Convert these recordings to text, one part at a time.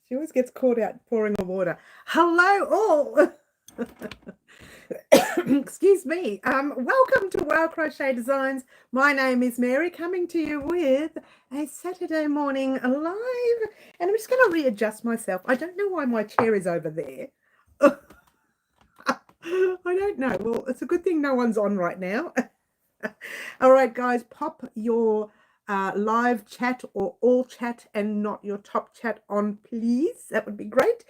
She always gets caught out pouring the water. Hello all. Excuse me. Welcome to Wow Crochet Designs. My name is Mary, coming to you with a Saturday morning live. And I'm just going to readjust myself. I don't know why my chair is over there. I don't know. Well, it's a good thing no one's on right now. All right, guys, pop your live chat or all chat and not your top chat on, please. That would be great.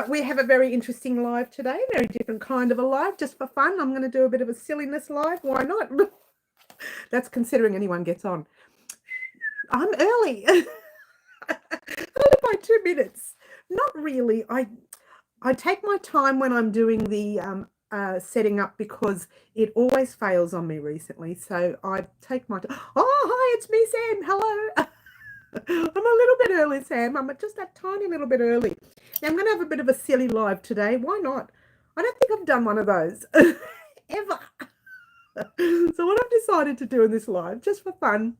We have a very interesting live today, very different kind of a live, just for fun. I'm going to do a bit of a silliness live. Why not? That's considering anyone gets on. I'm early. Only by 2 minutes. Not really. I take my time when I'm doing the setting up because it always fails on me recently. So I take my time. Oh, hi, it's me, Sam. Hello. I'm a little bit early, Sam. I'm just a tiny little bit early. Now, I'm going to have a bit of a silly live today. Why not? I don't think I've done one of those ever. So what I've decided to do in this live, just for fun,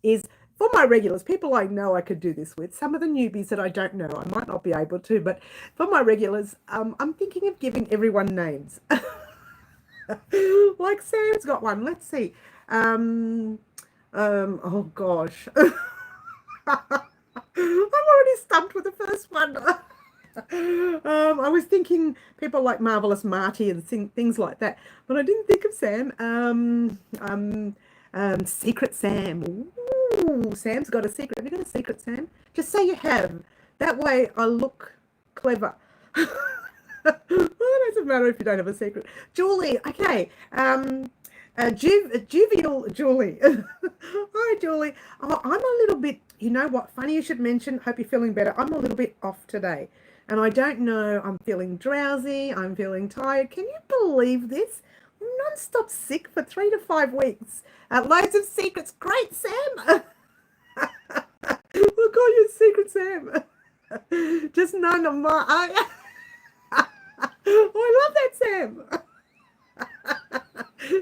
is for my regulars, people I know I could do this with. Some of the newbies that I don't know, I might not be able to, but for my regulars, I'm thinking of giving everyone names. Like Sam's got one. Let's see. Oh gosh. I'm already stumped with the first one. I was thinking people like Marvelous Marty and things like that, but I didn't think of Sam. Secret Sam. Ooh, Sam's got a secret. Have you got a secret, Sam? Just say you have. That way I look clever. Well, it doesn't matter if you don't have a secret. Julie, okay. Juvial Julie. Hi, Julie. Oh, I'm a little bit, you know what? Funny you should mention. Hope you're feeling better. I'm a little bit off today. And I don't know. I'm feeling drowsy. I'm feeling tired. Can you believe this? Non-stop sick for 3 to 5 weeks. Loads of secrets. Great, Sam. We'll call you Secret Sam. Just none of my... I love that, Sam.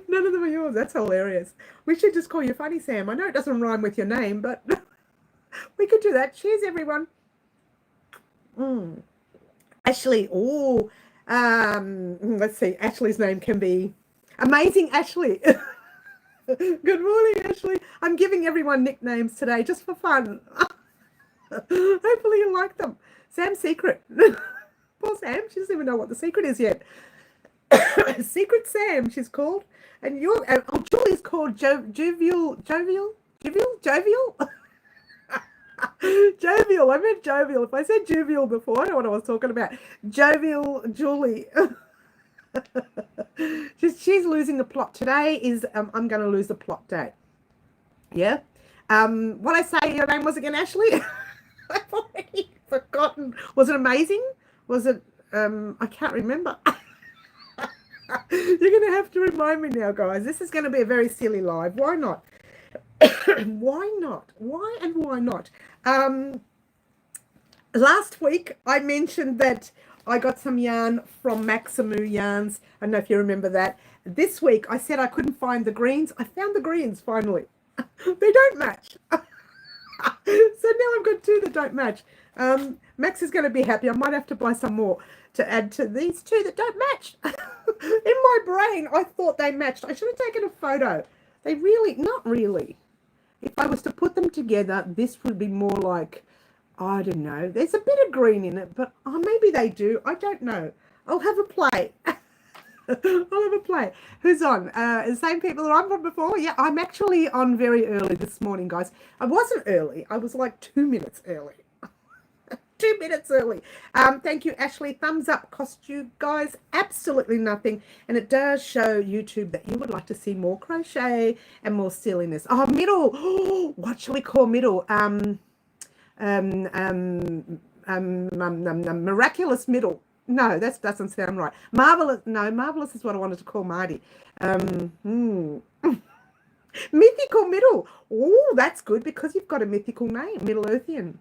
None of them are yours. That's hilarious. We should just call you Funny Sam. I know it doesn't rhyme with your name, but we could do that. Cheers, everyone. Ashley. Oh, let's see. Ashley's name can be Amazing Ashley. Good morning, Ashley. I'm giving everyone nicknames today just for fun. Hopefully you like them. Sam's secret. Poor Sam. She doesn't even know what the secret is yet. Secret Sam, she's called. And you're, Julie's called Jovial. Jovial. Jovial. I meant jovial. If I said jovial before, I know what I was talking about. Jovial Julie. She's losing the plot. Today is I'm going to lose the plot day. Yeah. What I say your name was again, Ashley? I've already forgotten. Was it amazing? Was it? I can't remember. You're going to have to remind me now, guys. This is going to be a very silly live. Why not? Why not? Why and why not? Last week, I mentioned that I got some yarn from Maximu Yarns. I don't know if you remember that. This week, I said I couldn't find the greens. I found the greens, finally. They don't match. So now I've got 2 that don't match. Max is going to be happy. I might have to buy some more to add to these 2 that don't match. In my brain, I thought they matched. I should have taken a photo. They really, not really. If I was to put them together, this would be more like, I don't know. There's a bit of green in it, but maybe they do. I don't know. I'll have a play. I'll have a play. Who's on? The same people that I'm on before? Yeah, I'm actually on very early this morning, guys. I wasn't early. I was like 2 minutes early. 2 minutes early. Thank you, Ashley. Thumbs up cost you guys absolutely nothing. And it does show YouTube that you would like to see more crochet and more silliness. Oh, middle. Oh, what shall we call middle? Miraculous middle. No, that doesn't sound right. Marvelous. No, marvelous is what I wanted to call Marty. Mythical middle. Oh, that's good because you've got a mythical name, Middle Earthian.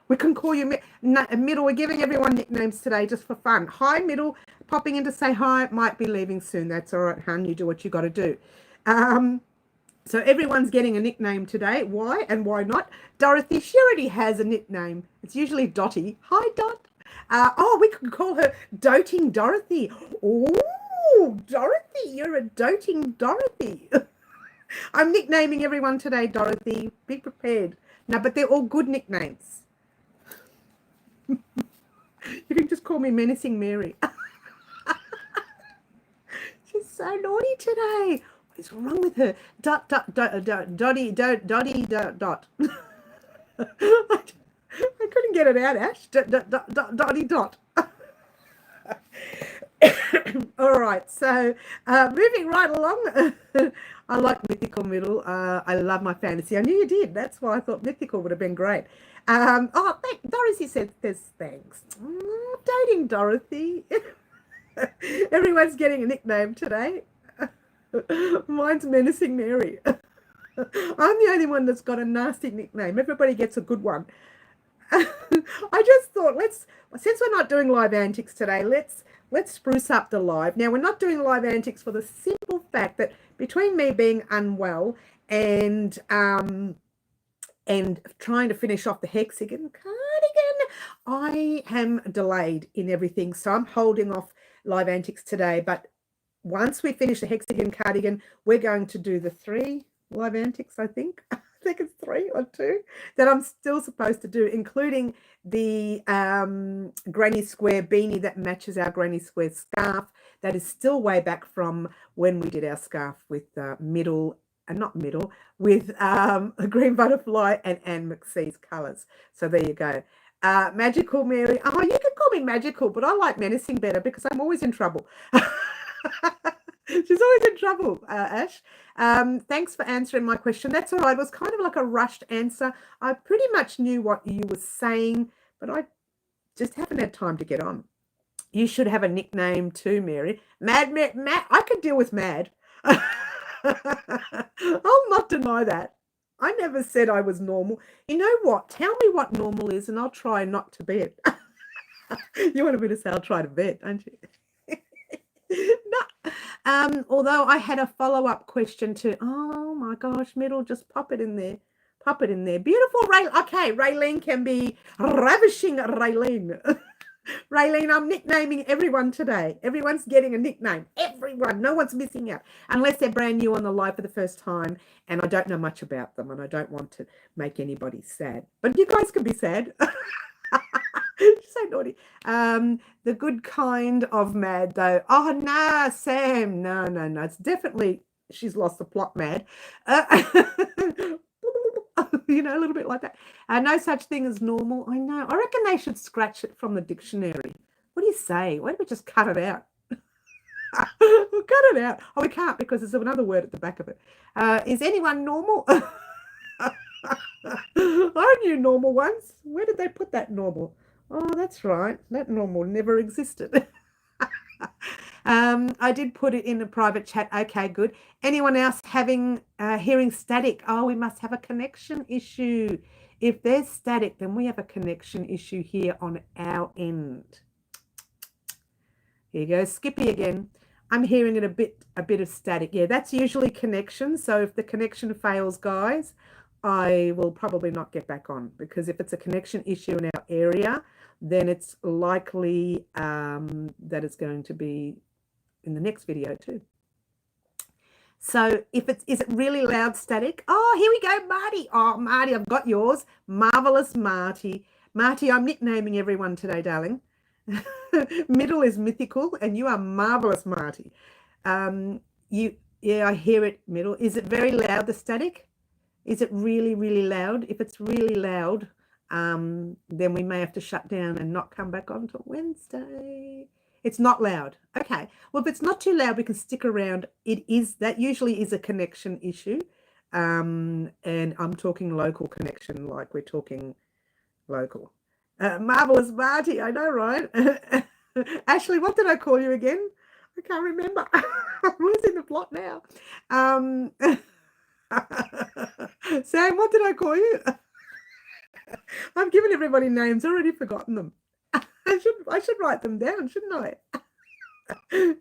We can call you Middle. We're giving everyone nicknames today just for fun. Hi, Middle. Popping in to say hi. Might be leaving soon. That's all right, hun. You do what you got to do. So everyone's getting a nickname today. Why and why not? Dorothy, she already has a nickname. It's usually Dotty. Hi, Dot. We could call her Doting Dorothy. Oh, Dorothy, you're a doting Dorothy. I'm nicknaming everyone today, Dorothy. Be prepared. No, but they're all good nicknames. You can just call me Menacing Mary. She's so naughty today. What is wrong with her? Dotty, dot. I couldn't get it out, Ash. Dotty, dot. All right, so moving right along. I like Mythical Middle. I love my fantasy. I knew you did. That's why I thought Mythical would have been great. Dorothy said there's thanks. Dating Dorothy. Everyone's getting a nickname today. Mine's Menacing Mary. I'm the only one that's got a nasty nickname. Everybody gets a good one. I just thought, since we're not doing live antics today, let's spruce up the live. Now, we're not doing live antics for the simple fact that between me being unwell and trying to finish off the hexagon cardigan, I am delayed in everything. So I'm holding off live antics today. But once we finish the hexagon cardigan, we're going to do the 3 live antics, I think. I think it's 3 or 2 that I'm still supposed to do, including the granny square beanie that matches our granny square scarf. That is still way back from when we did our scarf with with a green butterfly and Anne McCee's colours. So there you go. Magical Mary. Oh, you can call me Magical, but I like Menacing better because I'm always in trouble. She's always in trouble, Ash. Thanks for answering my question. That's all right. It was kind of like a rushed answer. I pretty much knew what you were saying, but I just haven't had time to get on. You should have a nickname too, Mary. Mad. I could deal with Mad. I'll not deny that. I never said I was normal. You know what? Tell me what normal is, and I'll try not to be it. You want me to say I'll try to bet, don't you? No. Although I had a follow-up question too. Oh my gosh, Middle, just pop it in there. Pop it in there. Beautiful Ray. Okay, Raylene can be ravishing Raylene. Raylene, I'm nicknaming everyone today. Everyone's getting a nickname. Everyone. No one's missing out. Unless they're brand new on the live for the first time and I don't know much about them and I don't want to make anybody sad. But you guys can be sad. She's so naughty. The good kind of mad, though. Oh, nah, Sam. No. It's definitely, she's lost the plot mad. You know, a little bit like that. No such thing as normal. I know. I reckon they should scratch it from the dictionary. What do you say? Why don't we just cut it out? We'll cut it out. Oh, we can't because there's another word at the back of it. Is anyone normal? I knew normal once. Where did they put that normal? Oh, that's right. That normal never existed. I did put it in the private chat. Okay, good. Anyone else having hearing static? Oh, we must have a connection issue. If there's static, then we have a connection issue here on our end. Here you go, Skippy again. I'm hearing it a bit of static. Yeah, that's usually connection. So if the connection fails, guys, I will probably not get back on because if it's a connection issue in our area, then it's likely that it's going to be in the next video too. So is it really loud static? Oh, here we go, Marty. Oh, Marty, I've got yours. Marvelous Marty. Marty, I'm nicknaming everyone today, darling. Middle is Mythical and you are Marvelous Marty. Yeah, I hear it, Middle. Is it very loud, the static? Is it really, really loud? If it's really loud, then we may have to shut down and not come back on until Wednesday. It's not loud. Okay. Well, if it's not too loud, we can stick around. That usually is a connection issue. And I'm talking local connection, like we're talking local. Marvelous Marty, I know, right? Ashley, what did I call you again? I can't remember. I'm losing the plot now. Sam, what did I call you? I've given everybody names, already forgotten them. I should write them down, shouldn't I?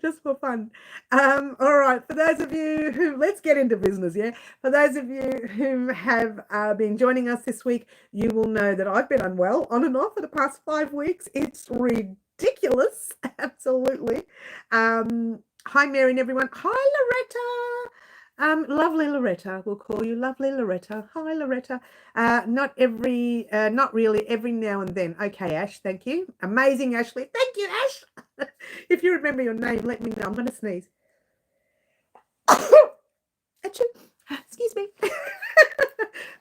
Just for fun. All right, for those of you who, let's get into business, yeah? For those of you who have been joining us this week, you will know that I've been unwell on and off for the past 5 weeks. It's ridiculous, absolutely. Hi, Mary and everyone. Hi, Loretta. Lovely Loretta, we'll call you lovely Loretta. Hi, Loretta. Not really every now and then. Okay, Ash, thank you. Amazing, Ashley. Thank you, Ash. If you remember your name, let me know. I'm going to sneeze. Achoo. Excuse me.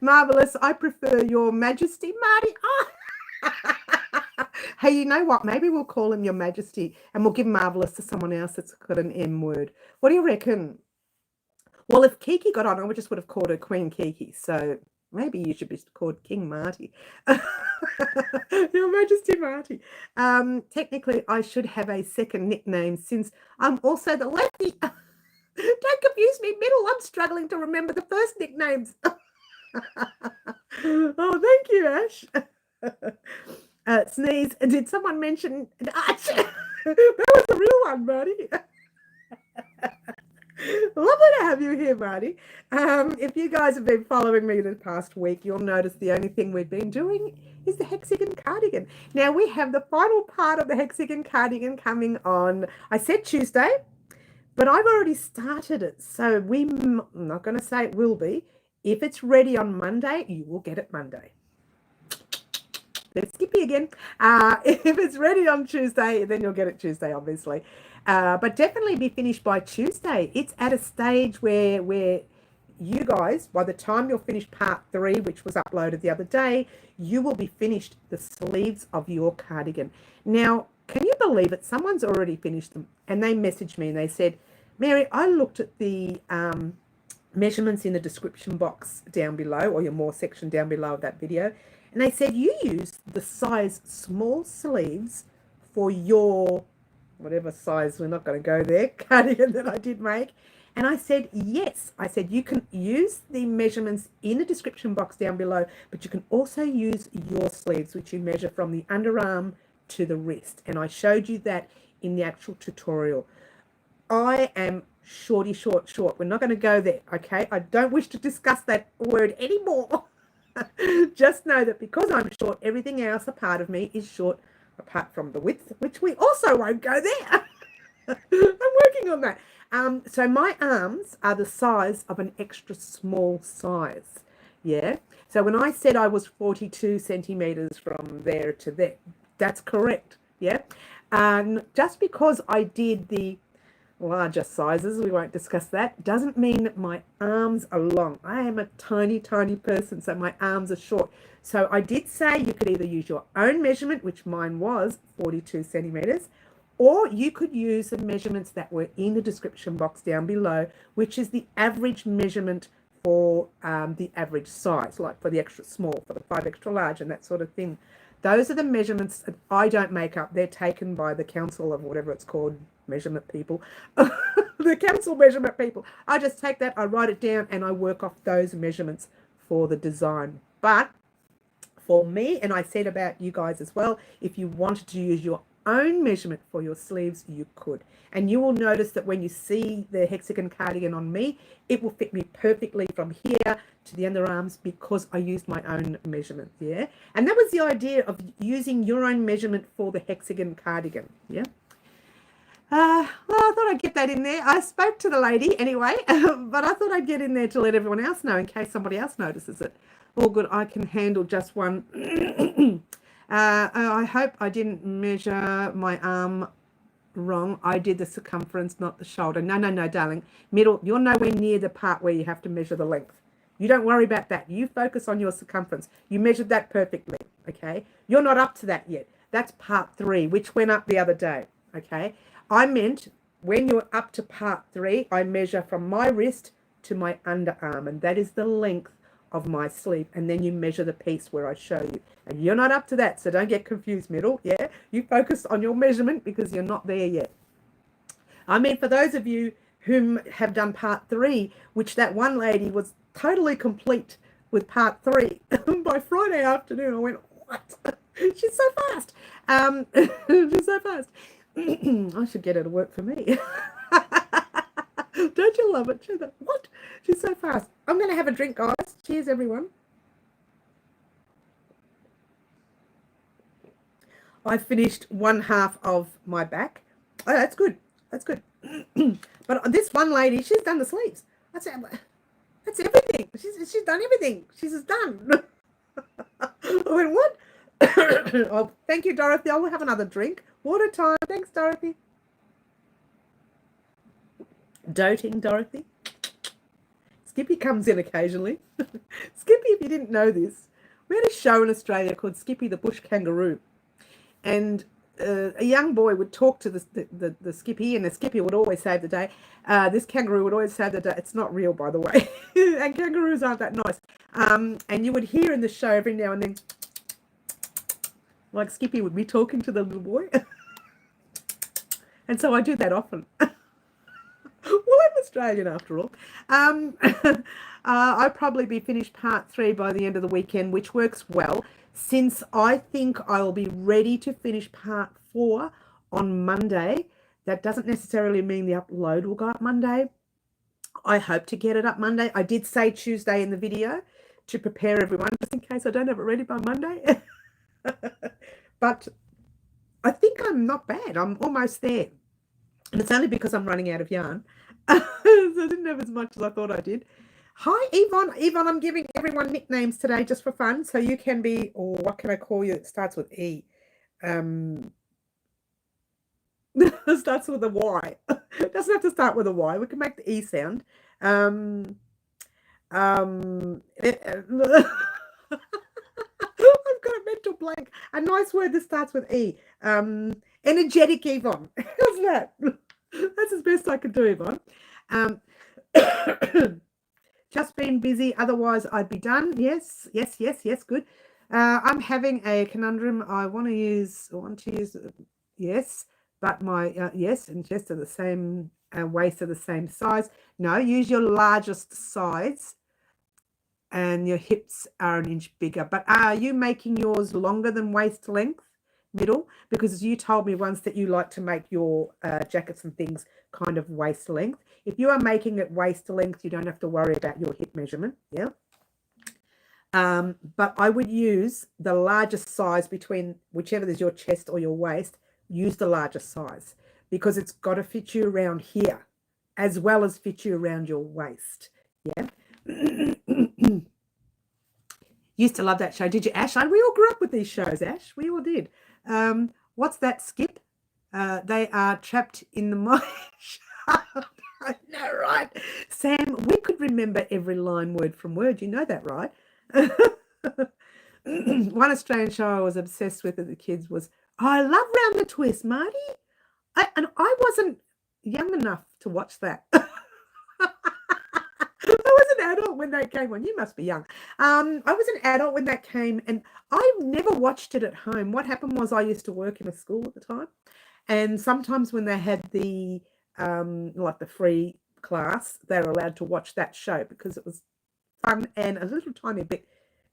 Marvelous. I prefer your Majesty, Marty. Oh. Hey, you know what? Maybe we'll call him Your Majesty and we'll give Marvelous to someone else that's got an M word. What do you reckon? Well, if Kiki got on, I just would have called her Queen Kiki. So maybe you should be called King Marty. Your Majesty Marty. Technically, I should have a second nickname since I'm also the lefty. Don't confuse me, middle. I'm struggling to remember the first nicknames. Oh, thank you, Ash. Sneeze. Did someone mention? That was the real one, Marty. Lovely to have you here, Marty. If you guys have been following me the past week, you'll notice the only thing we've been doing is the hexagon cardigan. Now we have the final part of the hexagon cardigan coming on, I said Tuesday, but I've already started it. So I'm not going to say it will be. If it's ready on Monday, you will get it Monday. Let's Skippy again. If it's ready on Tuesday, then you'll get it Tuesday, obviously. But definitely be finished by Tuesday. It's at a stage where you guys, by the time you'll finish part 3, which was uploaded the other day, you will be finished the sleeves of your cardigan. Now, can you believe it? Someone's already finished them. And they messaged me and they said, Mary, I looked at the measurements in the description box down below, or your more section down below of that video. And they said, you use the size small sleeves for your, whatever size, we're not going to go there, cardigan that I did make. And I said, yes. I said, you can use the measurements in the description box down below, but you can also use your sleeves, which you measure from the underarm to the wrist. And I showed you that in the actual tutorial. I am short. We're not going to go there, okay? I don't wish to discuss that word anymore. Just know that because I'm short, everything else a part of me is short, apart from the width, which we also won't go there. I'm working on that. So my arms are the size of an extra small size. Yeah. So when I said I was 42 centimeters from there to there, that's correct. Yeah. Just because I did the larger sizes, we won't discuss that, doesn't mean that my arms are long. I am a tiny person, so my arms are short. So I did say you could either use your own measurement, which mine was 42 centimeters, or you could use the measurements that were in the description box down below, which is the average measurement for the average size, like for the extra small, for the 5 extra large and that sort of thing. Those are the measurements that I don't make up. They're taken by the council of whatever it's called, measurement people. The council measurement people. I just take that, I write it down, and I work off those measurements for the design. But for me, and I said about you guys as well, if you wanted to use your own measurement for your sleeves, you could. And you will notice that when you see the hexagon cardigan on me, it will fit me perfectly from here to the underarms because I used my own measurement. Yeah. And that was the idea of using your own measurement for the hexagon cardigan. Yeah. Well, I thought I'd get that in there. I spoke to the lady anyway, but I thought I'd get in there to let everyone else know in case somebody else notices it. All good. I can handle just one. I hope I didn't measure my arm wrong. I did the circumference, not the shoulder. No, darling. Middle. You're nowhere near the part where you have to measure the length. You don't worry about that. You focus on your circumference. You measured that perfectly, okay? You're not up to that yet. That's part 3, which went up the other day, okay? I meant when you're up to part 3, I measure from my wrist to my underarm, and that is the length of my sleeve. And then you measure the piece where I show you. And you're not up to that, so don't get confused, middle, yeah? You focus on your measurement because you're not there yet. I mean, for those of you whom have done part 3, which that one lady was totally complete with part 3. By Friday afternoon, I went, what? She's so fast. She's so fast. I should get her to work for me. Don't you love it? She's like, what? She's so fast. I'm going to have a drink, guys. Cheers, everyone. I finished one half of my back. Oh, that's good. That's good. But this one lady, she's done the sleeves. That's everything. She's done everything. She's done. I went, what? Oh, thank you, Dorothy. I will have another drink. Water time. Thanks, Dorothy. Doting, Dorothy. Skippy comes in occasionally. Skippy, if you didn't know this, we had a show in Australia called Skippy the Bush Kangaroo. And a young boy would talk to the Skippy, and the Skippy would always save the day. This kangaroo would always save the day. It's not real, by the way. And kangaroos aren't that nice. And you would hear in the show every now and then, like Skippy would be talking to the little boy. And so I do that often. Well, I'm Australian after all. I'll probably be finished part 3 by the end of the weekend, which works well, since I think I'll be ready to finish part 4 on Monday. That doesn't necessarily mean the upload will go up Monday. I hope to get it up Monday. I did say Tuesday in the video to prepare everyone, just in case I don't have it ready by Monday. But I think I'm not bad. I'm almost there. And it's only because I'm running out of yarn. So I didn't have as much as I thought I did. Hi, Yvonne. Yvonne, I'm giving everyone nicknames today just for fun. So you can be, or what can I call you? It starts with E. It starts with a Y. It doesn't have to start with a Y. We can make the E sound. I've got a mental blank. A nice word that starts with E. Energetic Yvonne. How's that? That's as best I can do, Yvonne. Just been busy. Otherwise, I'd be done. Yes, yes, yes, yes. Good. I'm having a conundrum. I want to use, yes, but my, yes, and chest are the same, waist are the same size. No, use your largest size. And your hips are an inch bigger. But are you making yours longer than waist length, middle? Because you told me once that you like to make your jackets and things kind of waist length. If you are making it waist length, you don't have to worry about your hip measurement. Yeah. But I would use the largest size between whichever is your chest or your waist. Use the largest size because it's got to fit you around here as well as fit you around your waist. Yeah. Used to love that show. Did you, Ash? We all grew up with these shows, Ash. We all did. What's that, Skip? They are trapped in the mine shaft. I know, right? Sam, we could remember every line word from word. You know that, right? One Australian show I was obsessed with as a kid was, I love Round the Twist, Marty. And I wasn't young enough to watch that. I was an adult when that came on. You must be young. I was an adult when that came, and I never watched it at home. What happened was I used to work in a school at the time, and sometimes when they had the like the free class, they were allowed to watch that show because it was fun and a little tiny bit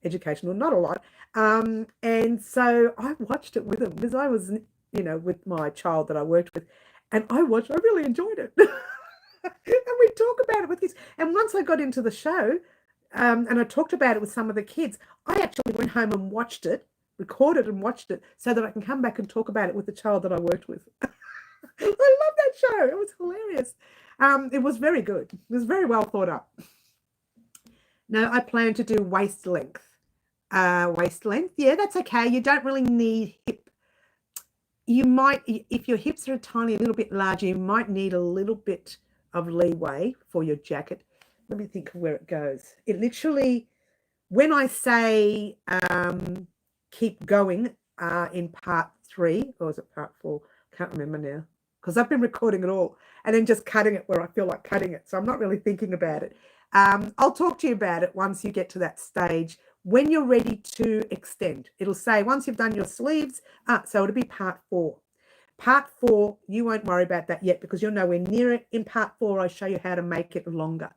educational, not a lot. And so I watched it with them because I was, with my child that I worked with, and I really enjoyed it. And we talk about it with kids. And once I got into the show, and I talked about it with some of the kids, I actually went home and watched it, recorded and watched it, so that I can come back and talk about it with the child that I worked with. I love that show. It was hilarious. It was very good. It was very well thought up. No, I plan to do waist length. Waist length, yeah, that's okay. You don't really need hip. You might, if your hips are a tiny little bit larger, you might need a little bit of leeway for your jacket. Let me think of where it goes. It literally, when I say keep going in part 3, or is it part 4? Can't remember now because I've been recording it all and then just cutting it where I feel like cutting it. So I'm not really thinking about it. I'll talk to you about it once you get to that stage. When you're ready to extend, it'll say once you've done your sleeves, so it'll be part 4. Part 4, you won't worry about that yet because you're nowhere near it. In part 4, I show you how to make it longer.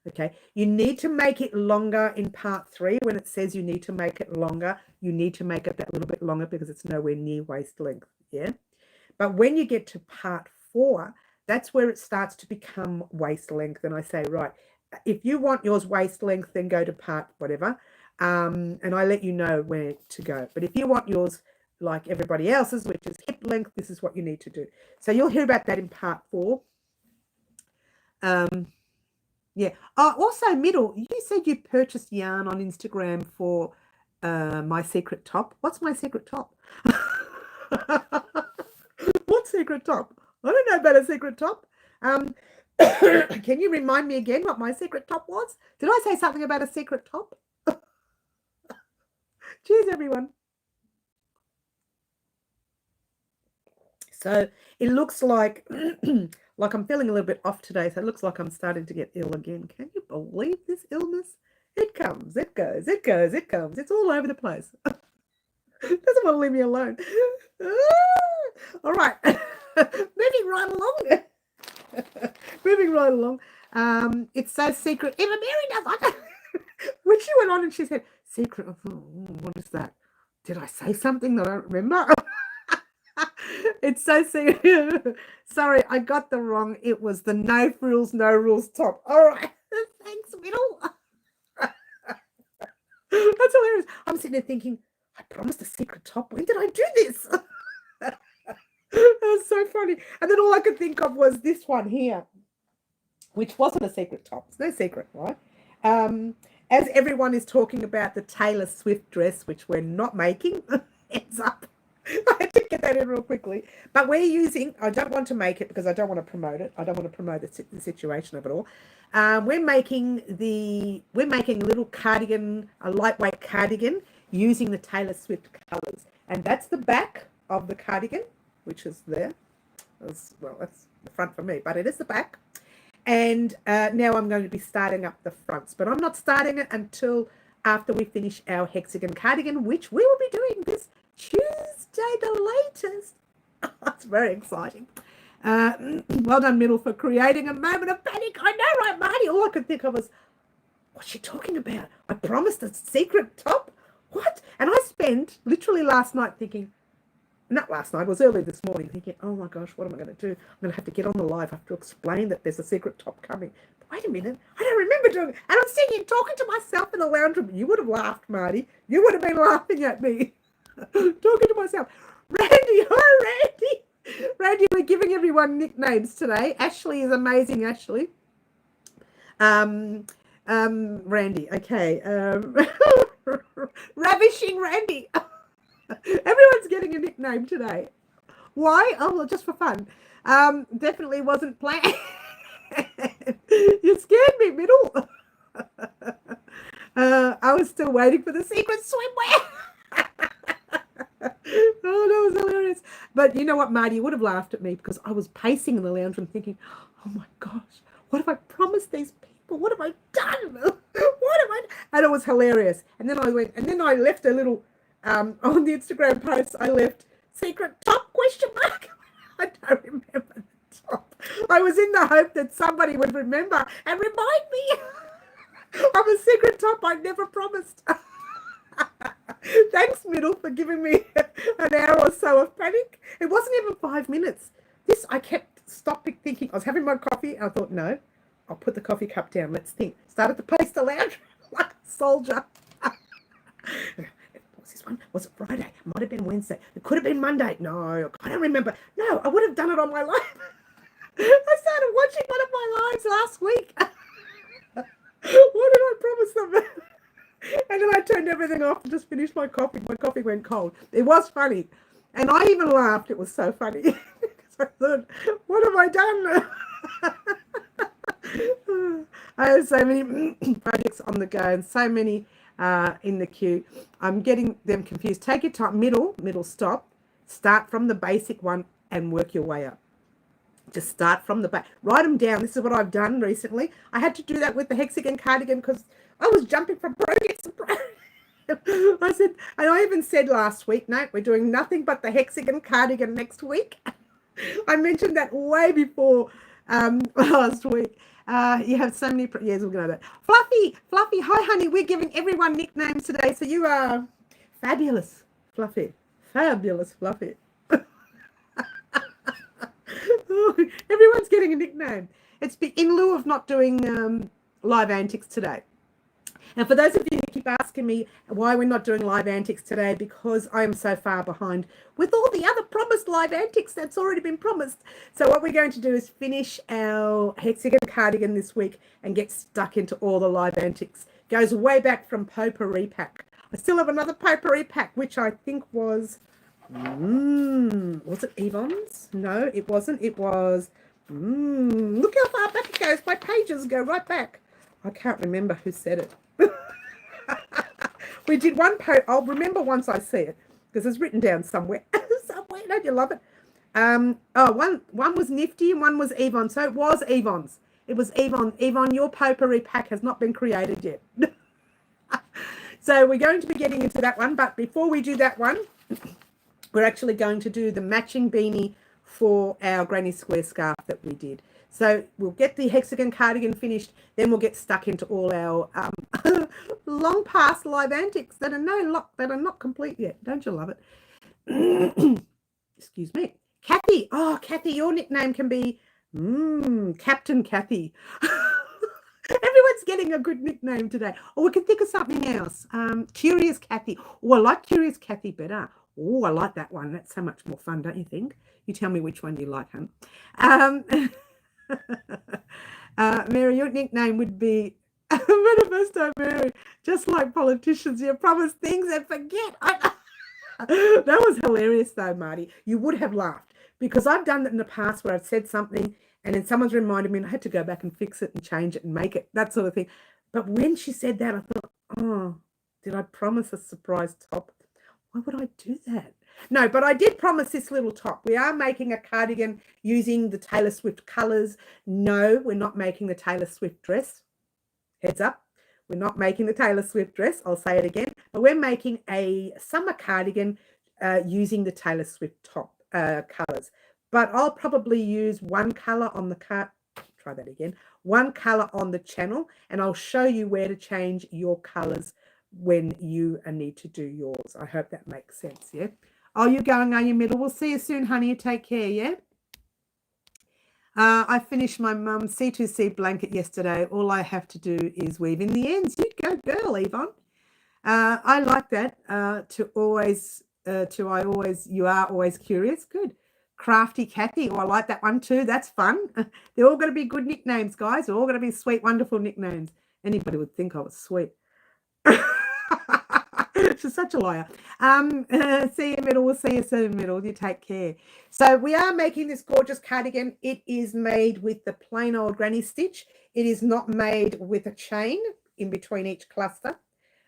Okay, you need to make it longer in part 3. When it says you need to make it longer, you need to make it that little bit longer because it's nowhere near waist length. Yeah, But when you get to part 4, that's where it starts to become waist length. And I say, right, if you want yours waist length, then go to part whatever. And I let you know where to go. But if you want yours like everybody else's, which is hip length, this is what you need to do. So you'll hear about that in part 4. Yeah. Also, Middle, you said you purchased yarn on Instagram for my secret top. What's my secret top? What secret top? I don't know about a secret top. Can you remind me again what my secret top was? Did I say something about a secret top? Cheers, everyone. So it looks like like I'm feeling a little bit off today. So it looks like I'm starting to get ill again. Can you believe this illness? It comes, it goes, it goes, it comes. It's all over the place. Doesn't want to leave me alone. All right. Moving right along. Moving right along. It's so secret. Even Mary does. When she went on and she said, secret. I thought, what is that? Did I say something that I don't remember? It's so secret. Sorry, I got the wrong. It was the no frills, no rules top. All right. Thanks, Middle. That's hilarious. I'm sitting there thinking, I promised a secret top. When did I do this? That was so funny. And then all I could think of was this one here, which wasn't a secret top. It's no secret, right? As everyone is talking about the Taylor Swift dress, which we're not making, heads up. I had to get that in real quickly. But we're using, I don't want to make it because I don't want to promote it. I don't want to promote the situation of it all. We're making a little cardigan, a lightweight cardigan, using the Taylor Swift colors. And that's the back of the cardigan, which is there. Well, that's the front for me, but it is the back. And now I'm going to be starting up the fronts. But I'm not starting it until after we finish our hexagon cardigan, which we will be doing this Tuesday, the latest. That's very exciting. Well done, Middle, for creating a moment of panic. I know, right, Marty? All I could think of was, what's she talking about? I promised a secret top? What? And I spent literally last night thinking, not last night, it was early this morning, thinking, oh my gosh, what am I going to do? I'm going to have to get on the live. I have to explain that there's a secret top coming. But wait a minute, I don't remember doing it. And I'm sitting here talking to myself in the lounge room. You would have laughed, Marty. You would have been laughing at me. Talking to myself. Randy, hi, Randy. Randy, we're giving everyone nicknames today. Ashley is amazing, Ashley. Randy, okay. Ravishing Randy. Everyone's getting a nickname today. Why? Oh, well, just for fun. Definitely wasn't planned. You scared me, Middle. I was still waiting for the secret swimwear. Oh, that was hilarious. But you know what, Marty? You would have laughed at me because I was pacing in the lounge room thinking, oh my gosh, what have I promised these people? What have I done? What have I done? And it was hilarious. And then I left a little, on the Instagram post, I left secret top question mark. I don't remember the top. I was in the hope that somebody would remember and remind me of a secret top I never promised. Thanks, Middle, for giving me an hour or so of panic. It wasn't even 5 minutes. I kept stopping thinking. I was having my coffee. I thought, no, I'll put the coffee cup down. Let's think. Started to pace the lounge like a soldier. What's this one? Was it Friday? It might have been Wednesday. It could have been Monday. No, I don't remember. No, I would have done it on my live. I started watching one of my lives last week. What did I promise them? And then I turned everything off and just finished my coffee. My coffee went cold. It was funny. And I even laughed. It was so funny. So I thought, what have I done? I have so many projects on the go and so many in the queue. I'm getting them confused. Take your time. Middle, stop. Start from the basic one and work your way up. Just start from the back. Write them down. This is what I've done recently. I had to do that with the hexagon cardigan because I was jumping from project to project. I said, and I even said last week, no, we're doing nothing but the hexagon cardigan next week. I mentioned that way before last week. You have so many, yes, we're going to do that. Fluffy, hi, honey. We're giving everyone nicknames today. So you are fabulous, Fluffy. Fabulous, Fluffy. Everyone's getting a nickname. It's in lieu of not doing live antics today. And for those of you who keep asking me why we're not doing live antics today, because I am so far behind with all the other promised live antics that's already been promised. So what we're going to do is finish our hexagon cardigan this week and get stuck into all the live antics. Goes way back from Potpourri Pack. I still have another Potpourri Pack, which I think was it Yvonne's? No, it wasn't. It was, look how far back it goes. My pages go right back. I can't remember who said it. We did one post. I'll remember once I see it because it's written down somewhere. Somewhere, don't you love it? One was Nifty and one was Yvonne. So it was Yvonne's. It was Yvonne. Yvonne, your Potpourri Pack has not been created yet. So we're going to be getting into that one. But before we do that one, we're actually going to do the matching beanie for our granny square scarf that we did. So we'll get the hexagon cardigan finished, then we'll get stuck into all our long past live antics that are not complete yet. Don't you love it? Excuse me. Kathy. Oh, Kathy, your nickname can be Captain Kathy. Everyone's getting a good nickname today. Or we can think of something else. Curious Kathy. Oh, I like Curious Kathy better. Oh, I like that one. That's so much more fun, don't you think? You tell me which one you like, hun. Mary, your nickname would be Manifesto Mary. Just like politicians, you promise things and forget. That was hilarious, though, Marty. You would have laughed because I've done that in the past where I've said something and then someone's reminded me and I had to go back and fix it and change it and make it, that sort of thing. But when she said that, I thought, oh, did I promise a surprise top? Why would I do that? No, but I did promise this little top. We are making a cardigan using the Taylor Swift colors. No, we're not making the Taylor Swift dress. Heads up. We're not making the Taylor Swift dress. I'll say it again. But we're making a summer cardigan using the Taylor Swift top colors. But I'll probably use one color on the try that again. One color on the channel, and I'll show you where to change your colors when you need to do yours. I hope that makes sense, yeah? Oh, you're going, are you, middle? We'll see you soon, honey. You take care, yeah? I finished my mum's C2C blanket yesterday. All I have to do is weave in the ends. You go, girl, Yvonne. I like that. You are always curious. Good. Crafty Kathy. Oh, I like that one too. That's fun. They're all going to be good nicknames, guys. They're all going to be sweet, wonderful nicknames. Anybody would think I was sweet. She's such a liar. See you, middle. We'll see you soon, middle. You take care. So we are making this gorgeous cardigan. It is made with the plain old granny stitch. It is not made with a chain in between each cluster,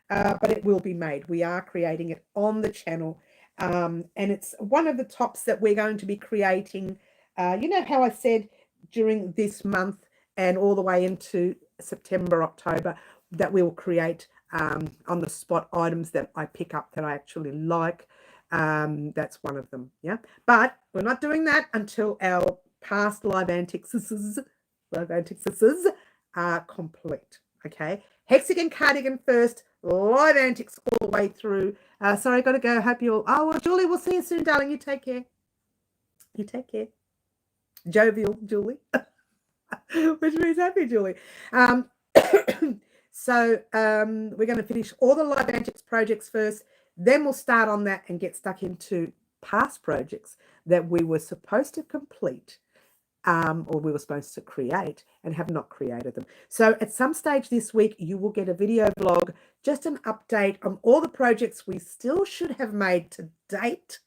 but it will be made. We are creating it on the channel, and it's one of the tops that we're going to be creating. You know how I said during this month and all the way into September, October, that we will create on the spot items that I pick up that I actually like. That's one of them, yeah. But we're not doing that until our past live antics are complete, okay? Hexagon cardigan first, live antics all the way through. Sorry, I got to go. Hope you all... Oh, well, Julie, we'll see you soon, darling. You take care. You take care. Jovial Julie, which means happy Julie. So we're going to finish all the live antics projects first. Then we'll start on that and get stuck into past projects that we were supposed to complete or we were supposed to create and have not created them. So at some stage this week, you will get a video blog, just an update on all the projects we still should have made to date,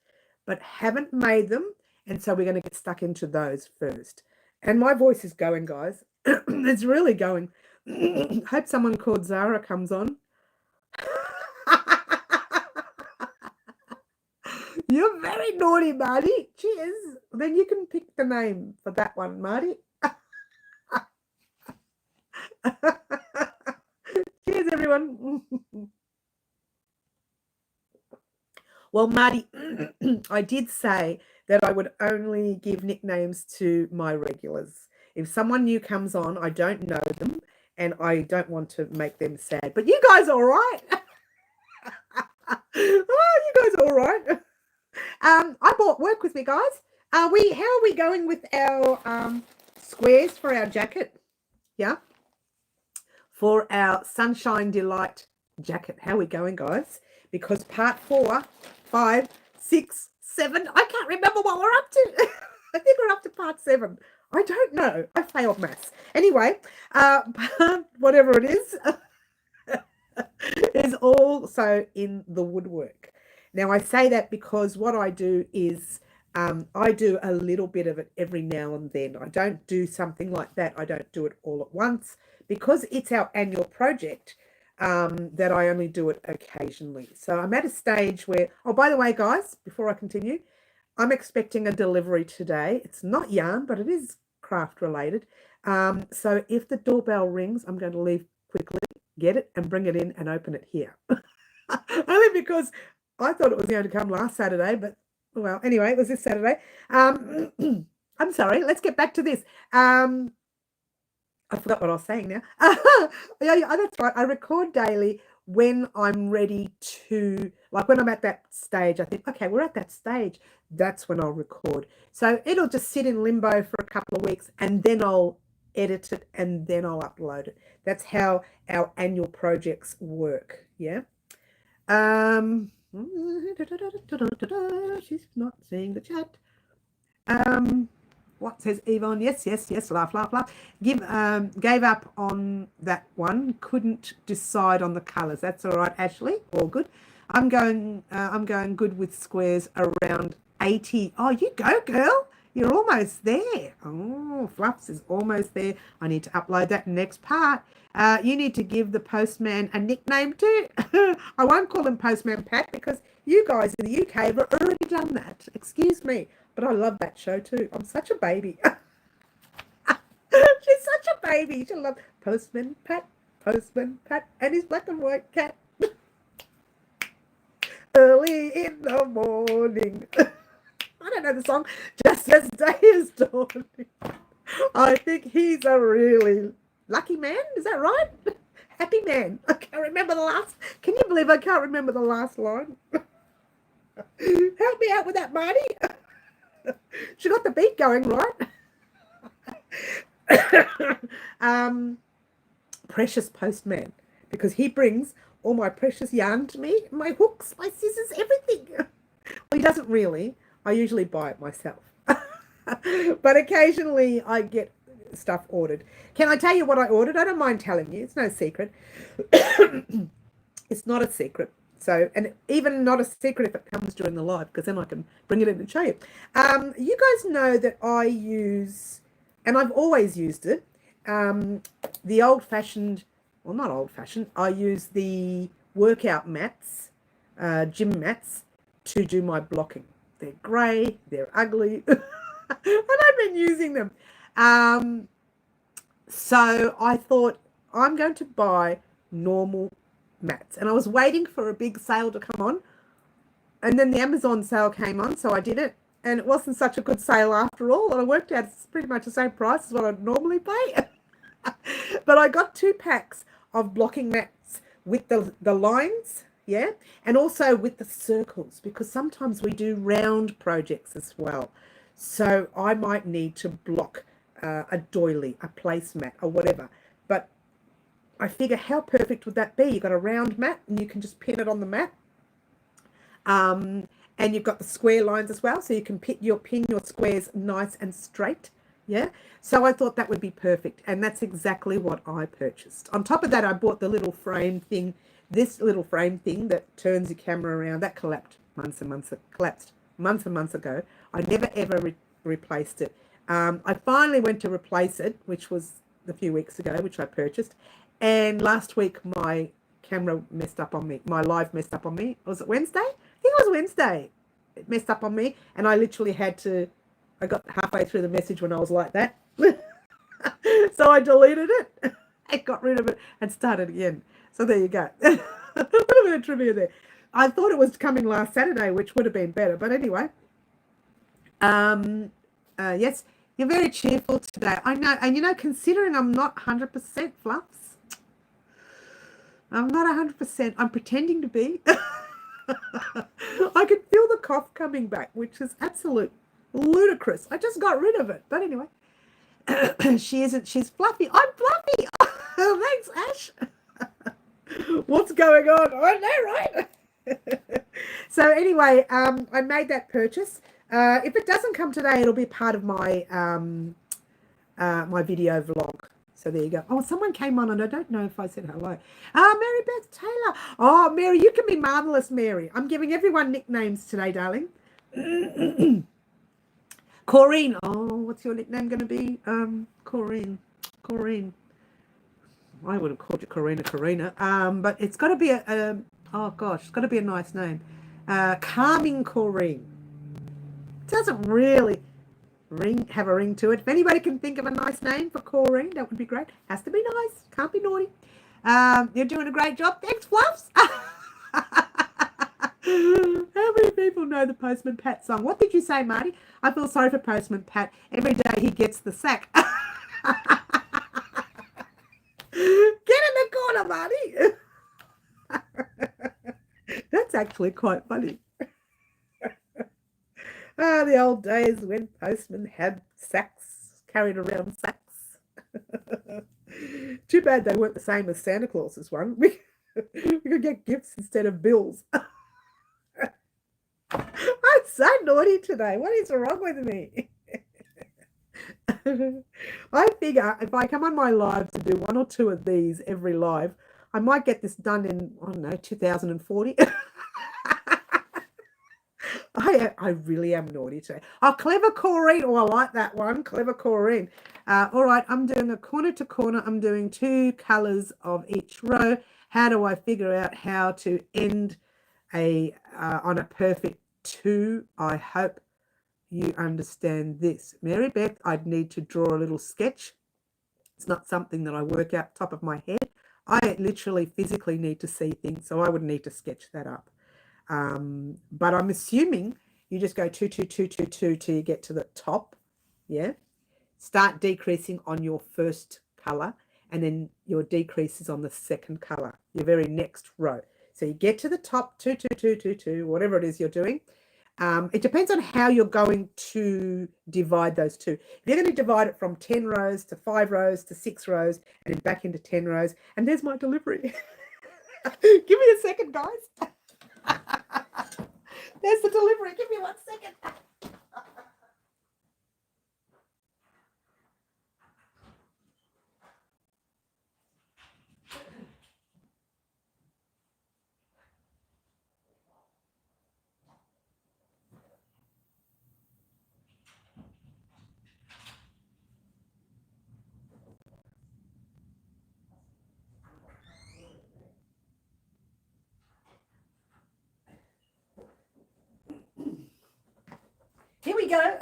but haven't made them. And so we're going to get stuck into those first. And my voice is going, guys. It's really going. Hope someone called Zara comes on. You're very naughty, Marty. Cheers. Then you can pick the name for that one, Marty. Cheers, everyone. Well, Marty, I did say that I would only give nicknames to my regulars. If someone new comes on, I don't know them, and I don't want to make them sad. But you guys are all right. Oh, you guys are all right. I bought work with me, guys. How are we going with our squares for our jacket? Yeah. For our Sunshine Delight jacket. How are we going, guys? Because part 4, 5, 6, 7, I can't remember what we're up to. I think we're up to part 7. I don't know. I failed maths. Anyway, whatever it is also in the woodwork. Now, I say that because what I do is I do a little bit of it every now and then. I don't do something like that. I don't do it all at once because it's our annual project that I only do it occasionally. So I'm at a stage where, oh, by the way, guys, before I continue, I'm expecting a delivery today. It's not yarn, but it is craft related. So if the doorbell rings, I'm going to leave quickly, get it and bring it in and open it here. Only because I thought it was going to come last Saturday, but well, anyway, it was this Saturday. I'm sorry. Let's get back to this. I forgot what I was saying now. Yeah, that's right. I record daily when I'm ready to, like when I'm at that stage, I think, okay, we're at that stage. That's when I'll record. So it'll just sit in limbo for a couple of weeks and then I'll edit it and then I'll upload it. That's how our annual projects work. Yeah. She's not seeing the chat. What says Yvonne? Yes, laugh, laugh, laugh. Gave up on that one. Couldn't decide on the colours. That's all right, Ashley. All good. I'm going good with squares around 80. Oh, you go, girl. You're almost there. Oh, Fluffs is almost there. I need to upload that next part. You need to give the postman a nickname too. I won't call him Postman Pat because you guys in the UK have already done that. Excuse me. But I love that show too. I'm such a baby. She's such a baby. She loves Postman Pat, and his black and white cat. Early in the morning. I don't know the song. Just as day is dawning. I think he's a really lucky man. Is that right? Happy man. I can't remember the last. Can you believe I can't remember the last line? Help me out with that, Marty. She got the beat going, right? Precious postman, because he brings all my precious yarn to me, my hooks, my scissors, everything. Well, he doesn't really. I usually buy it myself. But occasionally I get stuff ordered. Can I tell you what I ordered? I don't mind telling you. It's no secret. It's not a secret. So, and even not a secret if it comes during the live, because then I can bring it in and show you. You guys know that I use, and I've always used it, the old-fashioned, well, not old-fashioned, I use the workout mats, gym mats, to do my blocking. They're grey, they're ugly, and I've been using them. So I thought I'm going to buy normal mats, and I was waiting for a big sale to come on, and then the Amazon sale came on, so I did it, and it wasn't such a good sale after all, and I worked out it's pretty much the same price as what I'd normally pay. But I got 2 packs of blocking mats with the lines, yeah, and also with the circles, because sometimes we do round projects as well, so I might need to block a doily, a placemat, or whatever. But I figure, how perfect would that be? You've got a round mat and you can just pin it on the mat. And you've got the square lines as well, so you can pin your squares nice and straight. Yeah. So I thought that would be perfect. And that's exactly what I purchased. On top of that, I bought the little frame thing, this little frame thing that turns your camera around. That collapsed months and months ago. I never ever replaced it. I finally went to replace it, which was a few weeks ago, which I purchased. And last week, my camera messed up on me. My live messed up on me. Was it Wednesday? I think it was Wednesday. It messed up on me. And I literally had to, I got halfway through the message when I was like that. So I deleted it. I got rid of it and started again. So there you go. A little bit of trivia there. I thought it was coming last Saturday, which would have been better. But anyway. Yes, you're very cheerful today. I know. And, you know, considering I'm not 100% Fluffs, I'm not 100%. I'm pretending to be. I can feel the cough coming back, which is absolute ludicrous. I just got rid of it. But anyway, she isn't. She's fluffy. I'm fluffy. Thanks, Ash. What's going on? I know, right? So anyway, I made that purchase. If it doesn't come today, it'll be part of my my video vlog. So there you go. Oh, someone came on and I don't know if I said hello. Mary Beth Taylor. Oh, Mary, you can be marvelous, Mary. I'm giving everyone nicknames today, darling. Corrine. Oh, what's your nickname going to be? Corrine. I would have called you Karina. But it's got to be oh gosh, it's got to be a nice name. Calming Corrine. Doesn't really have a ring to it. If anybody can think of a nice name for Corrine, that would be great. Has to be nice. Can't be naughty. You're doing a great job. Thanks, Fluffs. How many people know the Postman Pat song? What did you say, Marty? I feel sorry for Postman Pat. Every day he gets the sack. Get in the corner, Marty. That's actually quite funny. The old days when postmen had sacks, carried around sacks. Too bad they weren't the same as Santa Claus's one. We could get gifts instead of bills. I'm so naughty today. What is wrong with me? I figure if I come on my live to do 1 or 2 of these every live, I might get this done in, I don't know, 2040. I really am naughty today. Oh, clever Corrine. Oh, I like that one. Clever Corrine. All right, I'm doing a corner to corner. I'm doing 2 colors of each row. How do I figure out how to end on a perfect 2? I hope you understand this. Mary Beth, I'd need to draw a little sketch. It's not something that I work out top of my head. I literally physically need to see things, so I would need to sketch that up. But I'm assuming you just go 2, 2, 2, 2, 2 till you get to the top. Yeah. Start decreasing on your first color, and then your decrease is on the second color, your very next row. So you get to the top, 2, 2, 2, 2, 2, whatever it is you're doing. It depends on how you're going to divide those 2. If you're going to divide it from 10 rows to 5 rows to 6 rows and then back into 10 rows, and there's my delivery. Give me a second, guys. There's the delivery. Give me 1 second. Here we go.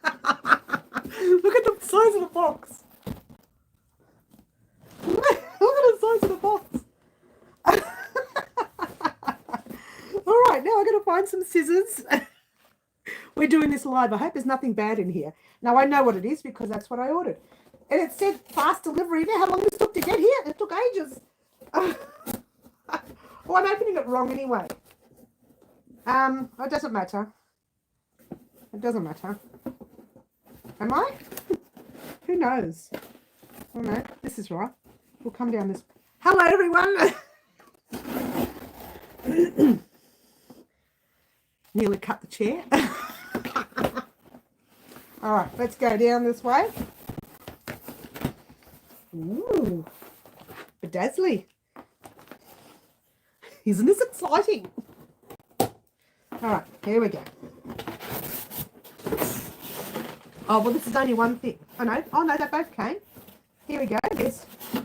Look at the size of the box. Look at the size of the box. All right, now I'm going to find some scissors. We're doing this live. I hope there's nothing bad in here. Now, I know what it is because that's what I ordered. And it said fast delivery. You know how long this took to get here? It took ages. Oh, I'm opening it wrong anyway. It doesn't matter. It doesn't matter. Am I? Who knows? Oh no, this is right. We'll come down this. Hello, everyone. Nearly cut the chair. All right, let's go down this way. Ooh, bedazzly. Isn't this exciting? All right, here we go. Oh, well, this is only one thing. Oh, no, they both came. Here we go.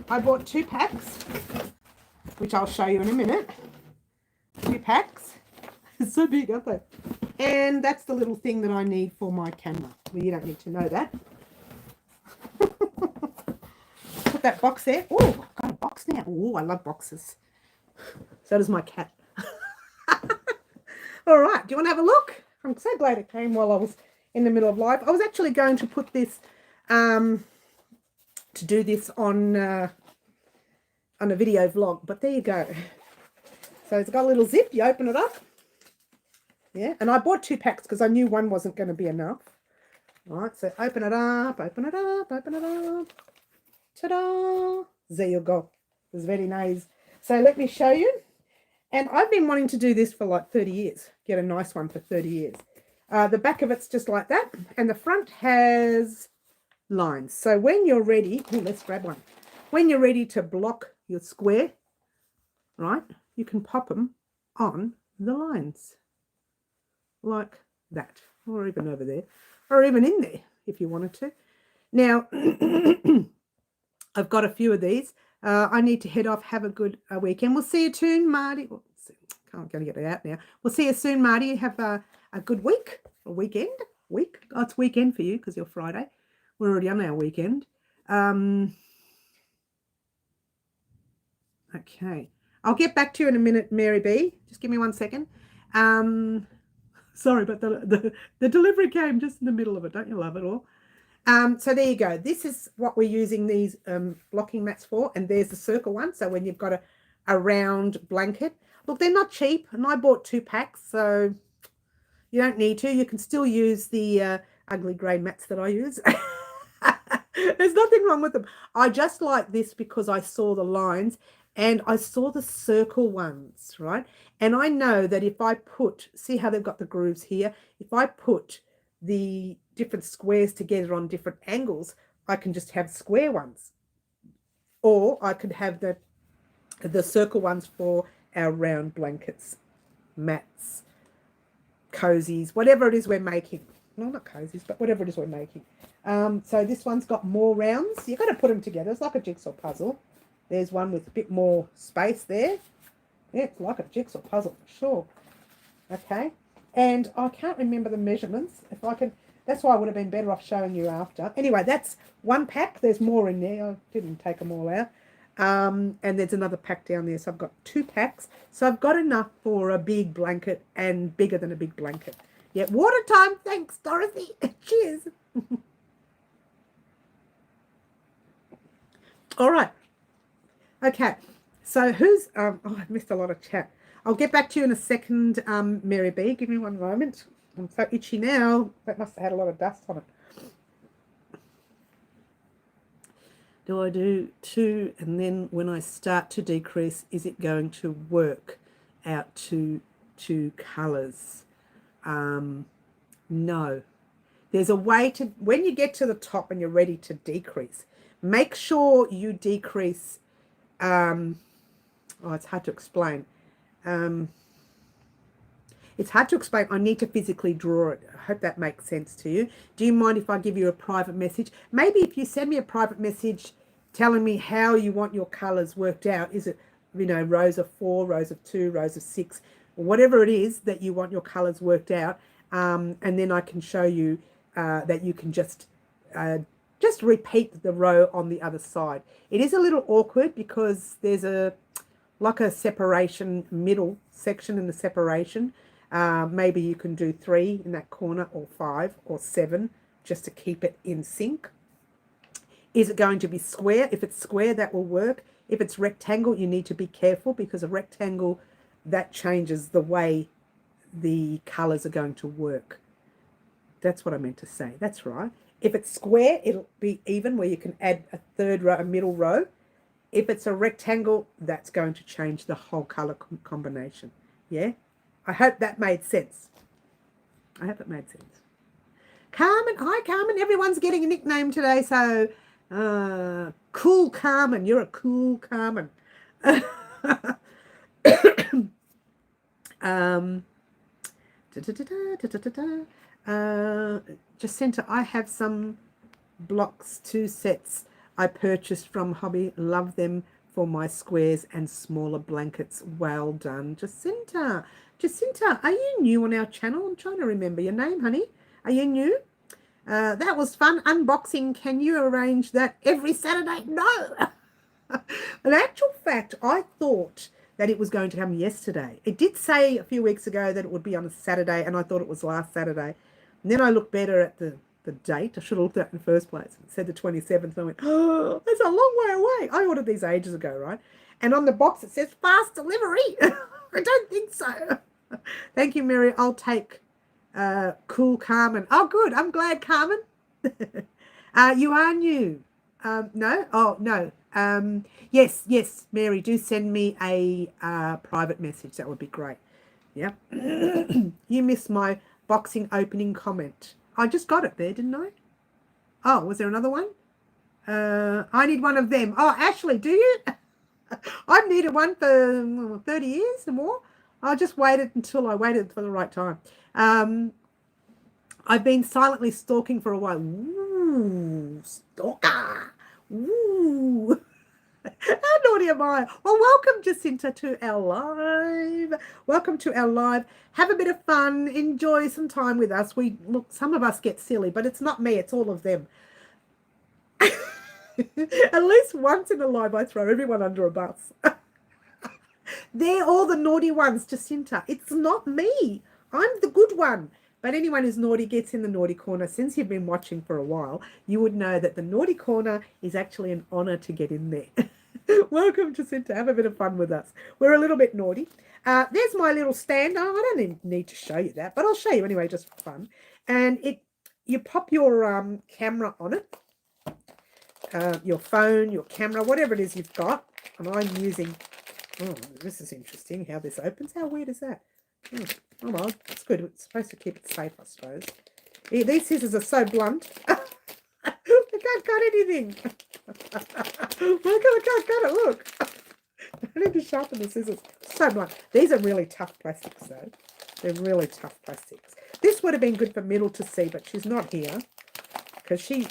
I bought 2 packs, which I'll show you in a minute. 2 packs. It's so big, aren't they? And that's the little thing that I need for my camera. Well, you don't need to know that. Put that box there. Oh, I've got a box now. Oh, I love boxes. So does my cat. All right, do you want to have a look? I'm so glad it came while I was in the middle of live. I was actually going to put this, to do this on a video vlog, but there you go. So it's got a little zip. You open it up. Yeah, and I bought 2 packs because I knew one wasn't going to be enough. All right, so open it up, open it up, open it up. Ta-da! There you go. It's very nice. So let me show you. And I've been wanting to do this for like 30 years. Get a nice one for 30 years. The back of it's just like that. And the front has lines. So when you're ready, let's grab one. When you're ready to block your square, right, you can pop them on the lines. Like that. Or even over there. Or even in there if you wanted to. Now, I've got a few of these. I need to head off. Have a good weekend. We'll see you soon, Marty. Can't get it out now. We'll see you soon, Marty. Have a good week. A weekend. Week. Oh, it's weekend for you because you're Friday. We're already on our weekend. Okay. I'll get back to you in a minute, Mary B. Just give me 1 second. Sorry, but the delivery came just in the middle of it. Don't you love it all? So there you go. This is what we're using these blocking mats for. And there's the circle one. So when you've got a round blanket. Look, they're not cheap. And I bought 2 packs. So you don't need to. You can still use the ugly grey mats that I use. There's nothing wrong with them. I just like this because I saw the lines and I saw the circle ones, right? And I know that if I put, see how they've got the grooves here? If I put the different squares together on different angles, I can just have square ones. Or I could have the circle ones for our round blankets, mats, cozies, whatever it is we're making. No, not cozies, but whatever it is we're making. So this one's got more rounds. You've got to put them together. It's like a jigsaw puzzle. There's one with a bit more space there. Yeah, it's like a jigsaw puzzle for sure. Okay. And I can't remember the measurements. If I can, that's why I would have been better off showing you after. Anyway, that's 1 pack. There's more in there. I didn't take them all out. And there's another pack down there. So I've got 2 packs. So I've got enough for a big blanket and bigger than a big blanket. Yeah, water time. Thanks, Dorothy. Cheers. All right. Okay. So who's, oh, I missed a lot of chat. I'll get back to you in a second, Mary B. Give me 1 moment. I'm so itchy now. That must have had a lot of dust on it. Do I do 2 and then when I start to decrease, is it going to work out to 2 colours? No. There's a way to, when you get to the top and you're ready to decrease, make sure you decrease, oh, it's hard to explain. It's hard to explain. I need to physically draw it. I hope that makes sense to you. Do you mind if I give you a private message? Maybe if you send me a private message telling me how you want your colours worked out. Is it, you know, rows of 4, rows of 2, rows of 6, whatever it is that you want your colours worked out. And then I can show you that you can just repeat the row on the other side. It is a little awkward because there's like a separation, middle section in the separation. Maybe you can do 3 in that corner or 5 or 7 just to keep it in sync. Is it going to be square? If it's square, that will work. If it's rectangle, you need to be careful because a rectangle, that changes the way the colours are going to work. That's what I meant to say. That's right. If it's square, it'll be even where you can add a 3rd row, a middle row. If it's a rectangle, that's going to change the whole colour combination. Yeah? I hope that made sense. I hope it made sense. Carmen, hi Carmen. Everyone's getting a nickname today, so cool Carmen. You're a cool Carmen. Jacinta, I have some blocks, 2 sets I purchased from Hobby. Love them for my squares and smaller blankets. Well done, Jacinta. Jacinta, are you new on our channel? I'm trying to remember your name, honey. Are you new? That was fun. Unboxing. Can you arrange that every Saturday? No. In actual fact, I thought that it was going to come yesterday. It did say a few weeks ago that it would be on a Saturday, and I thought it was last Saturday. And then I looked better at the date. I should have looked at it in the first place. It said the 27th, and I went, oh, that's a long way away. I ordered these ages ago, right? And on the box it says fast delivery. I don't think so. Thank you, Mary. I'll take cool Carmen. Oh, good. I'm glad, Carmen. You are new. No? Oh, no. Yes, yes, Mary, do send me a private message. That would be great. Yep. You missed my boxing opening comment. I just got it there, didn't I? Oh, was there another one? I need one of them. Oh, Ashley, do you? I've needed one for 30 years or more. I just waited until I waited for the right time. I've been silently stalking for a while. Ooh, stalker. Ooh. How naughty am I? Well, welcome, Jacinta, to our live. Welcome to our live. Have a bit of fun. Enjoy some time with us. Look, some of us get silly, but it's not me. It's all of them. At least once in a live, I throw everyone under a bus. They're all the naughty ones, Jacinta. It's not me. I'm the good one. But anyone who's naughty gets in the naughty corner. Since you've been watching for a while, you would know that the naughty corner is actually an honor to get in there. Welcome, Jacinta. Have a bit of fun with us. We're a little bit naughty. There's my little stand. Oh, I don't even need to show you that, but I'll show you anyway, just for fun. And you pop your camera on it, your phone, your camera, whatever it is you've got. And I'm using... Oh, this is interesting how this opens. How weird is that? Oh well, it's good. It's supposed to keep it safe, I suppose. These scissors are so blunt. I can't cut anything. I can't cut it. Look. I need to sharpen the scissors. So blunt. These are really tough plastics, though. They're really tough plastics. This would have been good for Middle to see, but she's not here. Because she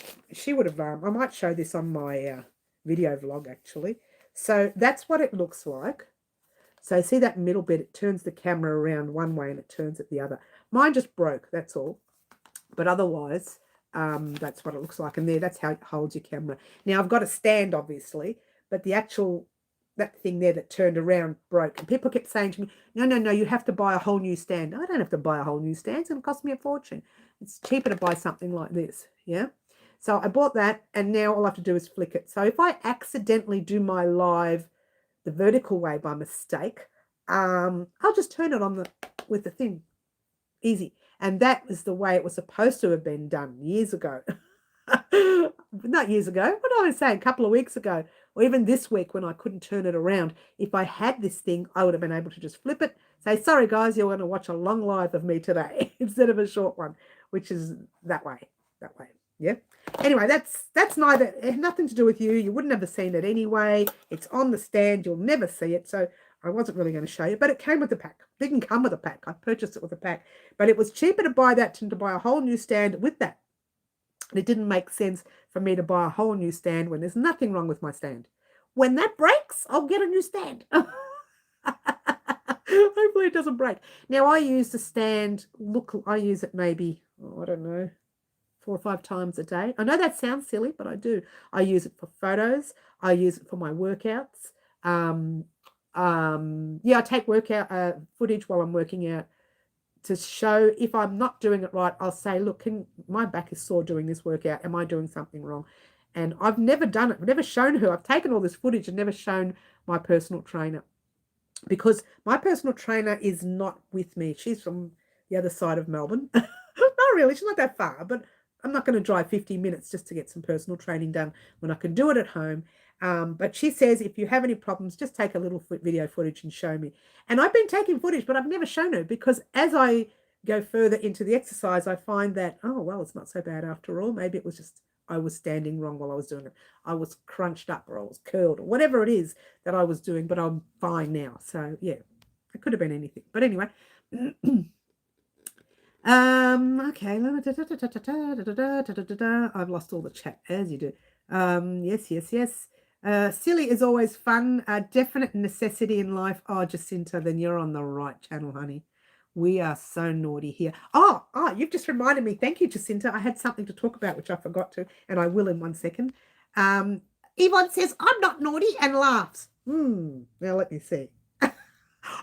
would have... I might show this on my video vlog, actually. So that's what it looks like. So see that middle bit, it turns the camera around one way and it turns it the other. Mine just broke, that's all. But otherwise, that's what it looks like. And that's how it holds your camera. Now, I've got a stand, obviously, but the actual, that thing there that turned around broke. And people kept saying to me, no, you have to buy a whole new stand. I don't have to buy a whole new stand. It's going to cost me a fortune. It's cheaper to buy something like this, yeah? So I bought that, and now all I have to do is flick it. So if I accidentally do my live the vertical way by mistake, I'll just turn it on with the thing. Easy. And that was the way it was supposed to have been done years ago. Not years ago. What I was saying, a couple of weeks ago, or even this week when I couldn't turn it around. If I had this thing, I would have been able to just flip it, say, sorry, guys, you're going to watch a long live of me today instead of a short one, which is that way. Yeah. Anyway, that's neither, it had nothing to do with you. You wouldn't have seen it anyway. It's on the stand. You'll never see it. So I wasn't really going to show you, but it came with the pack. It didn't come with a pack. I purchased it with a pack, but it was cheaper to buy that than to buy a whole new stand with that. And it didn't make sense for me to buy a whole new stand when there's nothing wrong with my stand. When that breaks, I'll get a new stand. Hopefully it doesn't break. Now I use the stand, I use it maybe, I don't know, 4 or 5 times a day. I know that sounds silly, but I do. I use it for photos. I use it for my workouts. Yeah, I take workout footage while I'm working out to show if I'm not doing it right. I'll say, look, my back is sore doing this workout. Am I doing something wrong? And I've never done it. I've never shown her. I've taken all this footage and never shown my personal trainer because my personal trainer is not with me. She's from the other side of Melbourne. Not really. She's not that far, but I'm not going to drive 50 minutes just to get some personal training done when I can do it at home. But she says, if you have any problems, just take a little video footage and show me. And I've been taking footage, but I've never shown her because as I go further into the exercise, I find that, oh, well, it's not so bad after all. Maybe it was just I was standing wrong while I was doing it. I was crunched up or I was curled or whatever it is that I was doing, but I'm fine now. So, yeah, it could have been anything. But anyway... okay. I've lost all the chat as you do. Yes. Silly is always fun. A definite necessity in life. Oh, Jacinta, then you're on the right channel, honey. We are so naughty here. Oh, you've just reminded me. Thank you, Jacinta. I had something to talk about, which I forgot to, and I will in 1 second. Yvonne says, I'm not naughty and laughs. Now let me see.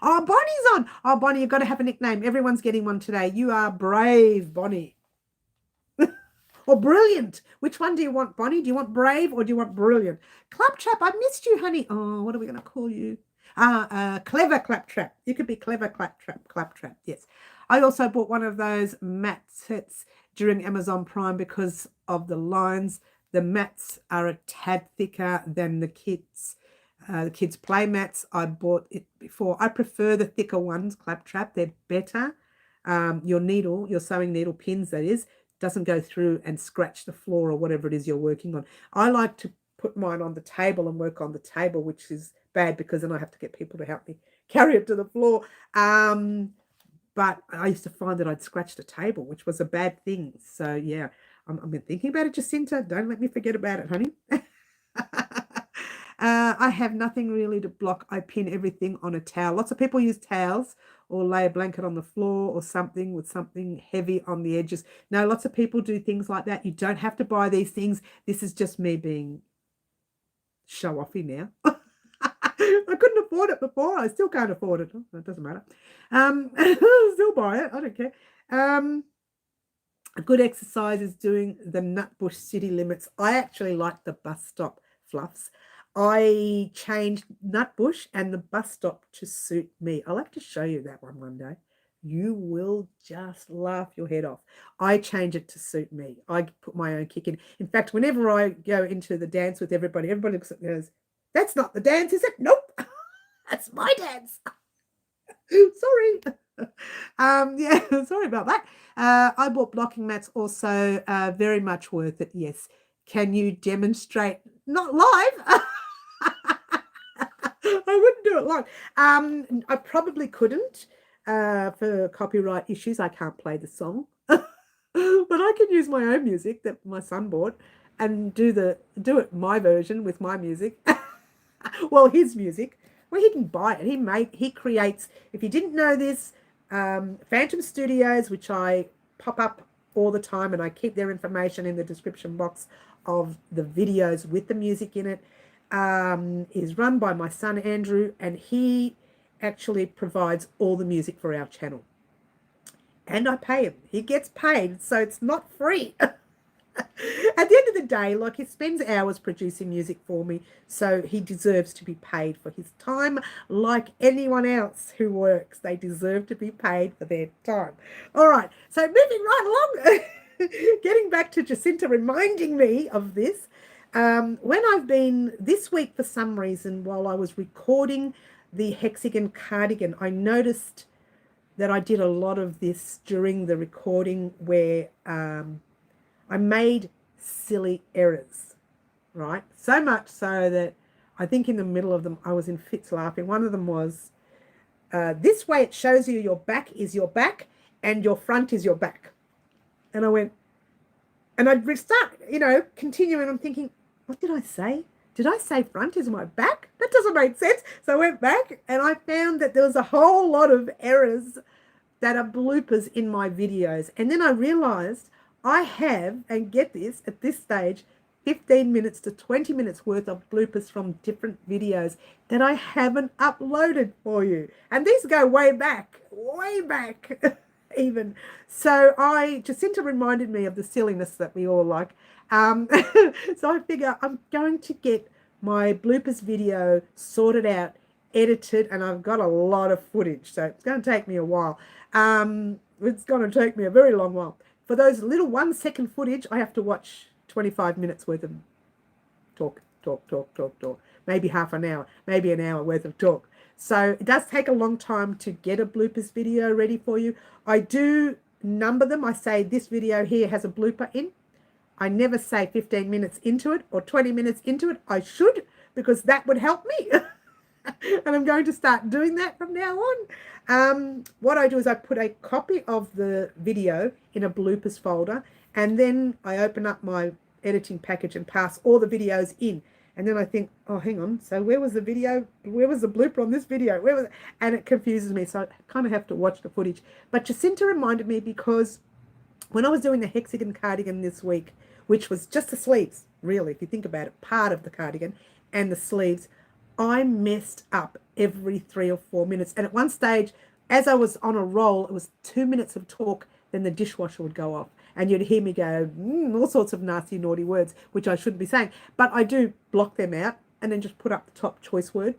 Oh, Bonnie's on. Oh, Bonnie, you've got to have a nickname. Everyone's getting one today. You are brave, Bonnie. Or brilliant. Which one do you want, Bonnie? Do you want brave or do you want brilliant? Club Chap, I missed you, honey. Oh, what are we going to call you? Clever Claptrap. You could be Clever Claptrap. Yes. I also bought one of those mat sets during Amazon Prime because of the lines. The mats are a tad thicker than the kids' play mats. I bought it before. I prefer the thicker ones, Claptrap. They're better. Your sewing needle pins, that is, doesn't go through and scratch the floor or whatever it is you're working on. I like to put mine on the table and work on the table, which is bad because then I have to get people to help me carry it to the floor. But I used to find that I'd scratch the table, which was a bad thing. So, yeah, I've been thinking about it, Jacinta. Don't let me forget about it, honey. I have nothing really to block. I pin everything on a towel. Lots of people use towels or lay a blanket on the floor or something with something heavy on the edges. No, lots of people do things like that. You don't have to buy these things. This is just me being show-offy now. I couldn't afford it before. I still can't afford it. Oh, it doesn't matter. I'll still buy it. I don't care. A good exercise is doing the Nutbush City Limits. I actually like the bus stop fluffs. I changed Nutbush and the bus stop to suit me. I'll have to show you that one day. You will just laugh your head off. I change it to suit me. I put my own kick in. In fact, whenever I go into the dance with everybody looks at me and goes, "That's not the dance, is it?" Nope. That's my dance. Sorry. Yeah, sorry about that. I bought blocking mats also. Very much worth it. Yes. Can you demonstrate? Not live. I wouldn't do it live. I probably couldn't for copyright issues. I can't play the song, but I can use my own music that my son bought and do it my version with my music. Well, his music. Well, he can buy it. He creates. If you didn't know this, Phantom Studios, which I pop up all the time, and I keep their information in the description box of the videos with the music in it, is run by my son Andrew, and he actually provides all the music for our channel. And I pay him. He gets paid, so it's not free. At the end of the day, like, he spends hours producing music for me, so he deserves to be paid for his time like anyone else who works. They deserve to be paid for their time. All right, so moving right along, getting back to Jacinta reminding me of this. When I've been this week, for some reason, while I was recording the hexagon cardigan, I noticed that I did a lot of this during the recording where I made silly errors, right? So much so that I think in the middle of them I was in fits laughing. One of them was, this way it shows you your back is your back and your front is your back. And I went, and I'd restart, continuing. I'm thinking, what did I say? Did I say front is my back? That doesn't make sense. So I went back and I found that there was a whole lot of errors that are bloopers in my videos. And then I realized I have, and get this, at this stage, 15 minutes to 20 minutes worth of bloopers from different videos that I haven't uploaded for you. And these go way back even. So Jacinta reminded me of the silliness that we all like. So I figure I'm going to get my bloopers video sorted out, edited, and I've got a lot of footage. So it's going to take me a while. It's going to take me a very long while. For those little 1 second footage, I have to watch 25 minutes worth of talk. Maybe half an hour, maybe an hour worth of talk. So it does take a long time to get a bloopers video ready for you. I do number them. I say this video here has a blooper in. I never say 15 minutes into it or 20 minutes into it. I should, because that would help me. And I'm going to start doing that from now on. What I do is I put a copy of the video in a bloopers folder, and then I open up my editing package and pass all the videos in. And then I think, oh, hang on. So where was the video? Where was the blooper on this video? Where was it? And it confuses me. So I kind of have to watch the footage. But Jacinta reminded me, because when I was doing the hexagon cardigan this week, which was just the sleeves, really, if you think about it, part of the cardigan and the sleeves, I messed up every 3 or 4 minutes. And at one stage, as I was on a roll, it was 2 minutes of talk, then the dishwasher would go off. And you'd hear me go, all sorts of nasty, naughty words, which I shouldn't be saying. But I do block them out and then just put up the top choice word.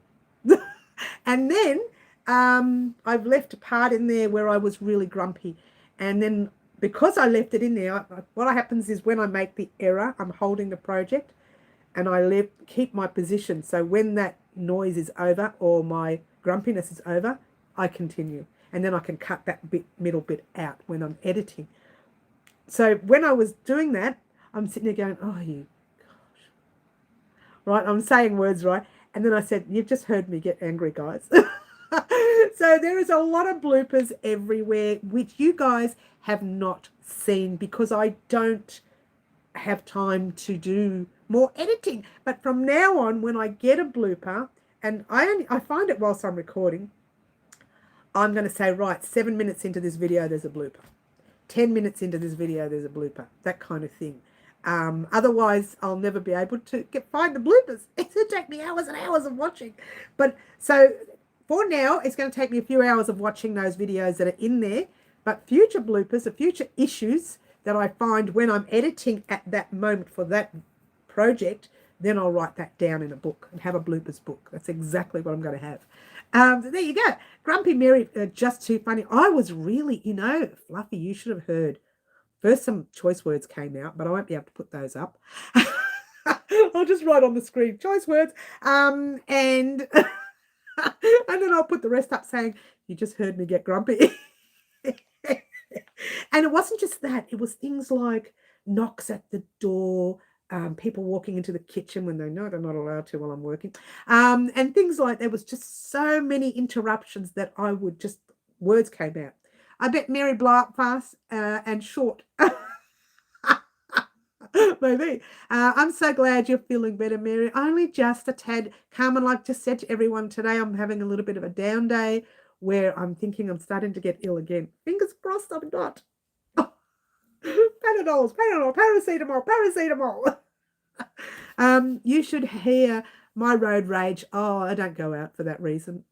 And then I've left a part in there where I was really grumpy. And then because I left it in there, what happens is when I make the error, I'm holding the project and I keep my position. So when that noise is over or my grumpiness is over, I continue. And then I can cut that middle bit out when I'm editing. So when I was doing that, I'm sitting there going, oh, you gosh. Right, I'm saying words right. And then I said, you've just heard me get angry, guys. So there is a lot of bloopers everywhere, which you guys have not seen because I don't have time to do more editing. But from now on, when I get a blooper, and I find it whilst I'm recording, I'm going to say, right, 7 minutes into this video, there's a blooper. 10 minutes into this video, there's a blooper. That kind of thing. Otherwise, I'll never be able to find the bloopers. It's going to take me hours and hours of watching. But so for now, it's going to take me a few hours of watching those videos that are in there. But future bloopers or future issues that I find when I'm editing at that moment for that project, then I'll write that down in a book and have a bloopers book. That's exactly what I'm going to have. So there you go. Grumpy Mary, just too funny. I was really, Fluffy, you should have heard. First, some choice words came out, but I won't be able to put those up. I'll just write on the screen, choice words. And and then I'll put the rest up saying, you just heard me get grumpy. And it wasn't just that. It was things like knocks at the door, people walking into the kitchen when they know they're not allowed to while I'm working, and things like there was just so many interruptions that words came out. I bet Mary blow up fast and short. Maybe. I'm so glad you're feeling better, Mary. Only just a tad. Carmen, like just said to everyone today, I'm having a little bit of a down day where I'm thinking I'm starting to get ill again. Fingers crossed I'm not. Oh. Panadols, paracetamol. You should hear my road rage. Oh, I don't go out for that reason.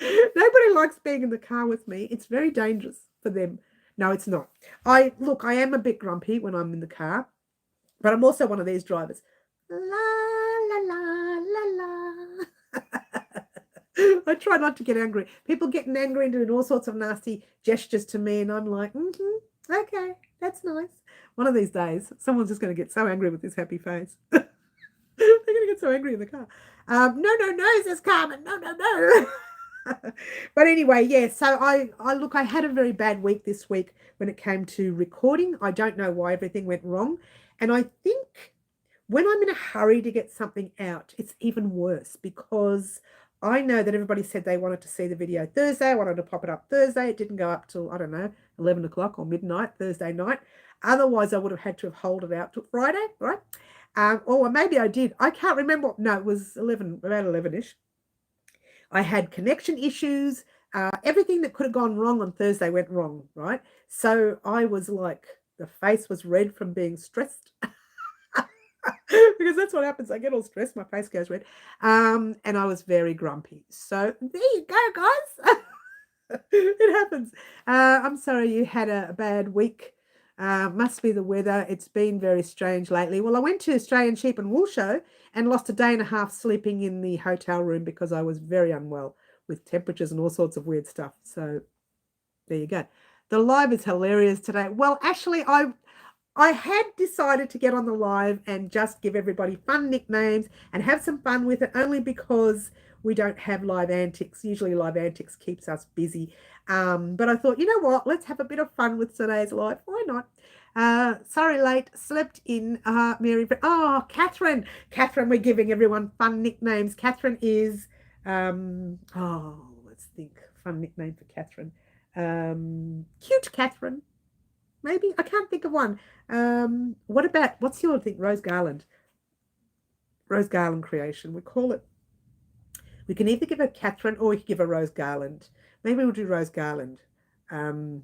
Nobody likes being in the car with me. It's very dangerous for them. No, it's not. I am a bit grumpy when I'm in the car, but I'm also one of these drivers. La, la, la, la, la. I try not to get angry. People getting angry and doing all sorts of nasty gestures to me, and I'm like, okay, that's nice. One of these days, someone's just going to get so angry with this happy face. They're going to get so angry in the car. No, says Carmen. No. But anyway, yeah, so I had a very bad week this week when it came to recording. I don't know why everything went wrong. And I think when I'm in a hurry to get something out, it's even worse because I know that everybody said they wanted to see the video Thursday. I wanted to pop it up Thursday. It didn't go up till, 11 o'clock or midnight Thursday night. Otherwise, I would have had to have held it out till Friday, right? Or maybe I did. I can't remember. No, it was about 11-ish. I had connection issues. Everything that could have gone wrong on Thursday went wrong, right? So I was like, the face was red from being stressed. Because that's what happens. I get all stressed, my face goes red. And I was very grumpy. So there you go, guys. It happens. I'm sorry you had a bad week. Must be the weather. It's been very strange lately. Well, I went to Australian Sheep and Wool Show and lost a day and a half sleeping in the hotel room because I was very unwell with temperatures and all sorts of weird stuff. So there you go. The live is hilarious today. Well, actually, I had decided to get on the live and just give everybody fun nicknames and have some fun with it only because we don't have live antics. Usually live antics keeps us busy. But I thought, you know what? Let's have a bit of fun with today's live. Why not? Sorry, late. Slept in, Mary. Oh, Catherine. Catherine, we're giving everyone fun nicknames. Catherine is, let's think. Fun nickname for Catherine. Cute Catherine. Maybe. I can't think of one. What's your thing? Rose Garland. Rose Garland creation. We can either give her Catherine or we can give her Rose Garland. Maybe we'll do Rose Garland. No,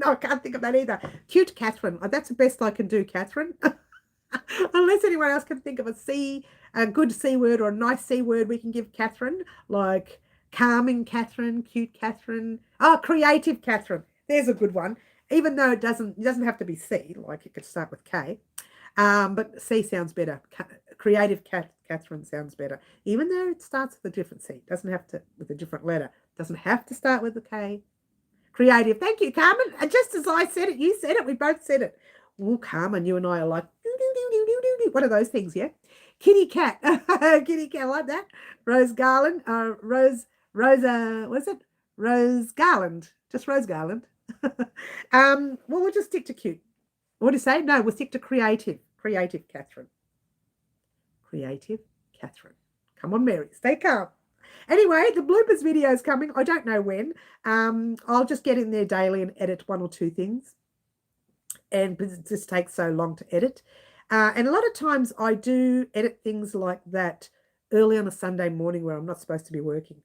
I can't think of that either. Cute Catherine. That's the best I can do, Catherine. Unless anyone else can think of a good C word or a nice C word we can give Catherine, like calming Catherine, cute Catherine. Creative Catherine. There's a good one. Even though it doesn't have to be C, like it could start with K. But C sounds better. Creative Catherine sounds better. Even though it starts with a different C. Doesn't have to, with a different letter. Doesn't have to start with a K. Creative. Thank you, Carmen. And just as I said it, you said it. We both said it. Oh, Carmen, you and I are like, what are those things, yeah? Kitty cat. Kitty cat, like that. Rose Garland. What's it? Rose Garland. Just Rose Garland. Well, we'll just stick to cute. What do you say? No, we'll stick to creative. Creative, Catherine. Creative, Catherine. Come on, Mary. Stay calm. Anyway, the bloopers video is coming. I don't know when. I'll just get in there daily and edit one or two things. And it just takes so long to edit. And a lot of times I do edit things like that early on a Sunday morning where I'm not supposed to be working.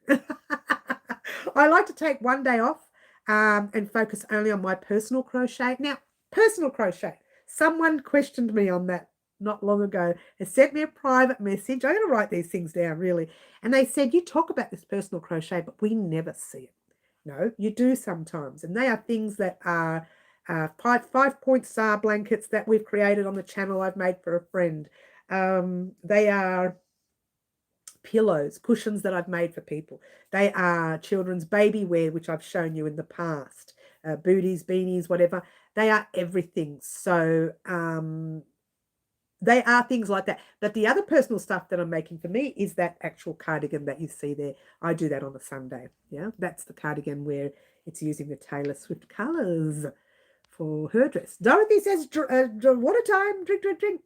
I like to take one day off and focus only on my personal crochet. Now, personal crochet. Someone questioned me on that not long ago and sent me a private message. I'm going to write these things down, really. And they said, you talk about this personal crochet, but we never see it. No, you do sometimes. And they are things that are 5-point star blankets that we've created on the channel I've made for a friend. They are pillows, cushions that I've made for people. They are children's baby wear, which I've shown you in the past. Booties, beanies, whatever. They are everything. So they are things like that. But the other personal stuff that I'm making for me is that actual cardigan that you see there. I do that on a Sunday. Yeah, that's the cardigan where it's using the Taylor Swift colours for her dress. Dorothy says, water time, drink, drink, drink.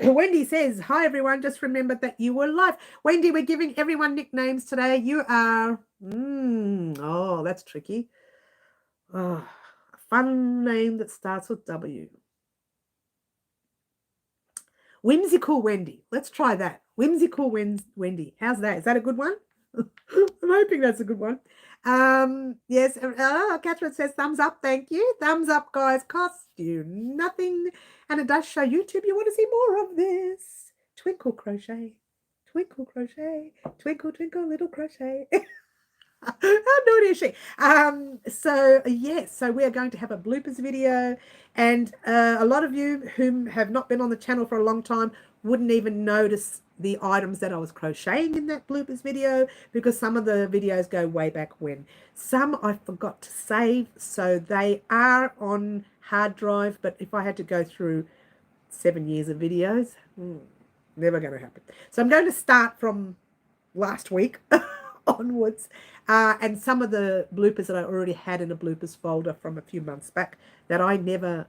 Wendy says, hi, everyone. Just remember that you were live. Wendy, we're giving everyone nicknames today. You are, oh, that's tricky. Oh, a fun name that starts with W. Whimsical Wendy. Let's try that. Whimsical Wendy. How's that? Is that a good one? I'm hoping that's a good one. Yes. Catherine says thumbs up. Thank you. Thumbs up, guys. Cost you nothing. And it does show YouTube. You want to see more of this. Twinkle crochet. Twinkle crochet. Twinkle, twinkle, little crochet. How naughty is she? So yes, so we are going to have a bloopers video, and a lot of you who have not been on the channel for a long time wouldn't even notice the items that I was crocheting in that bloopers video, because some of the videos go way back when. Some I forgot to save, so they are on hard drive, but if I had to go through 7 years of videos, never going to happen. So I'm going to start from last week onwards, and some of the bloopers that I already had in a bloopers folder from a few months back that I never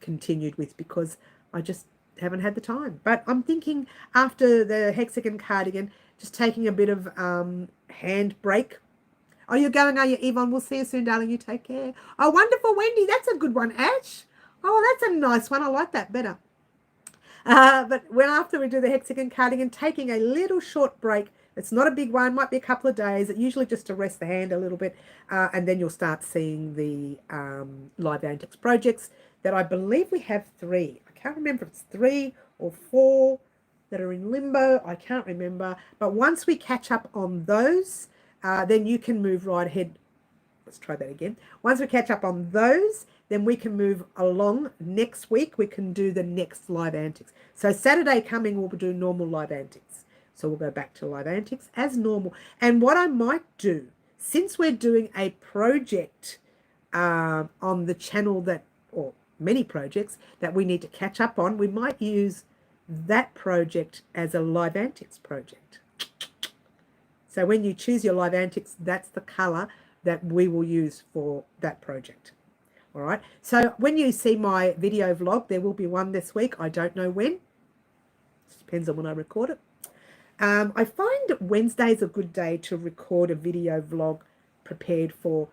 continued with because I just haven't had the time. But I'm thinking after the hexagon cardigan, just taking a bit of hand break. Oh, you're going, are you, Yvonne? We'll see you soon, darling. You take care. Oh, wonderful, Wendy. That's a good one, Ash. Oh, that's a nice one. I like that better. But when after we do the hexagon cardigan, taking a little short break. It's not a big one, might be a couple of days, usually just to rest the hand a little bit, and then you'll start seeing the live antics projects that I believe we have 3. I can't remember if it's 3 or 4 that are in limbo. I can't remember. But once we catch up on those, then you can move right ahead. Let's try that again. Once we catch up on those, then we can move along. Next week, we can do the next live antics. So Saturday coming, we'll do normal live antics. So we'll go back to live antics as normal. And what I might do, since we're doing a project on the channel that, or many projects that we need to catch up on, we might use that project as a live antics project. So when you choose your live antics, that's the color that we will use for that project. All right. So when you see my video vlog, there will be one this week. I don't know when. It depends on when I record it. I find Wednesday is a good day to record a video vlog prepared for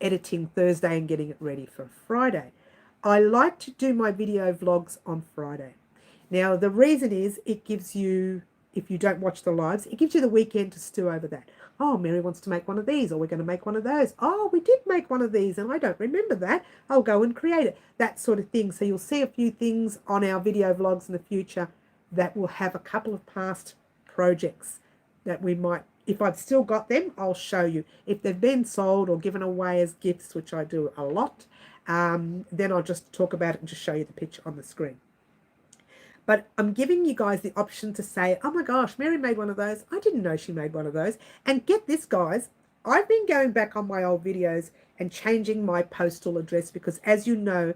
editing Thursday and getting it ready for Friday. I like to do my video vlogs on Friday. Now, the reason is it gives you, if you don't watch the lives, it gives you the weekend to stew over that. Oh, Mary wants to make one of these, or we're going to make one of those. Oh, we did make one of these, and I don't remember that. I'll go and create it. That sort of thing. So you'll see a few things on our video vlogs in the future that will have a couple of past projects that we might, if I've still got them, I'll show you. If they've been sold or given away as gifts, which I do a lot, then I'll just talk about it and just show you the picture on the screen. But I'm giving you guys the option to say, oh my gosh, Mary made one of those. I didn't know she made one of those. And get this, guys, I've been going back on my old videos and changing my postal address because, as you know,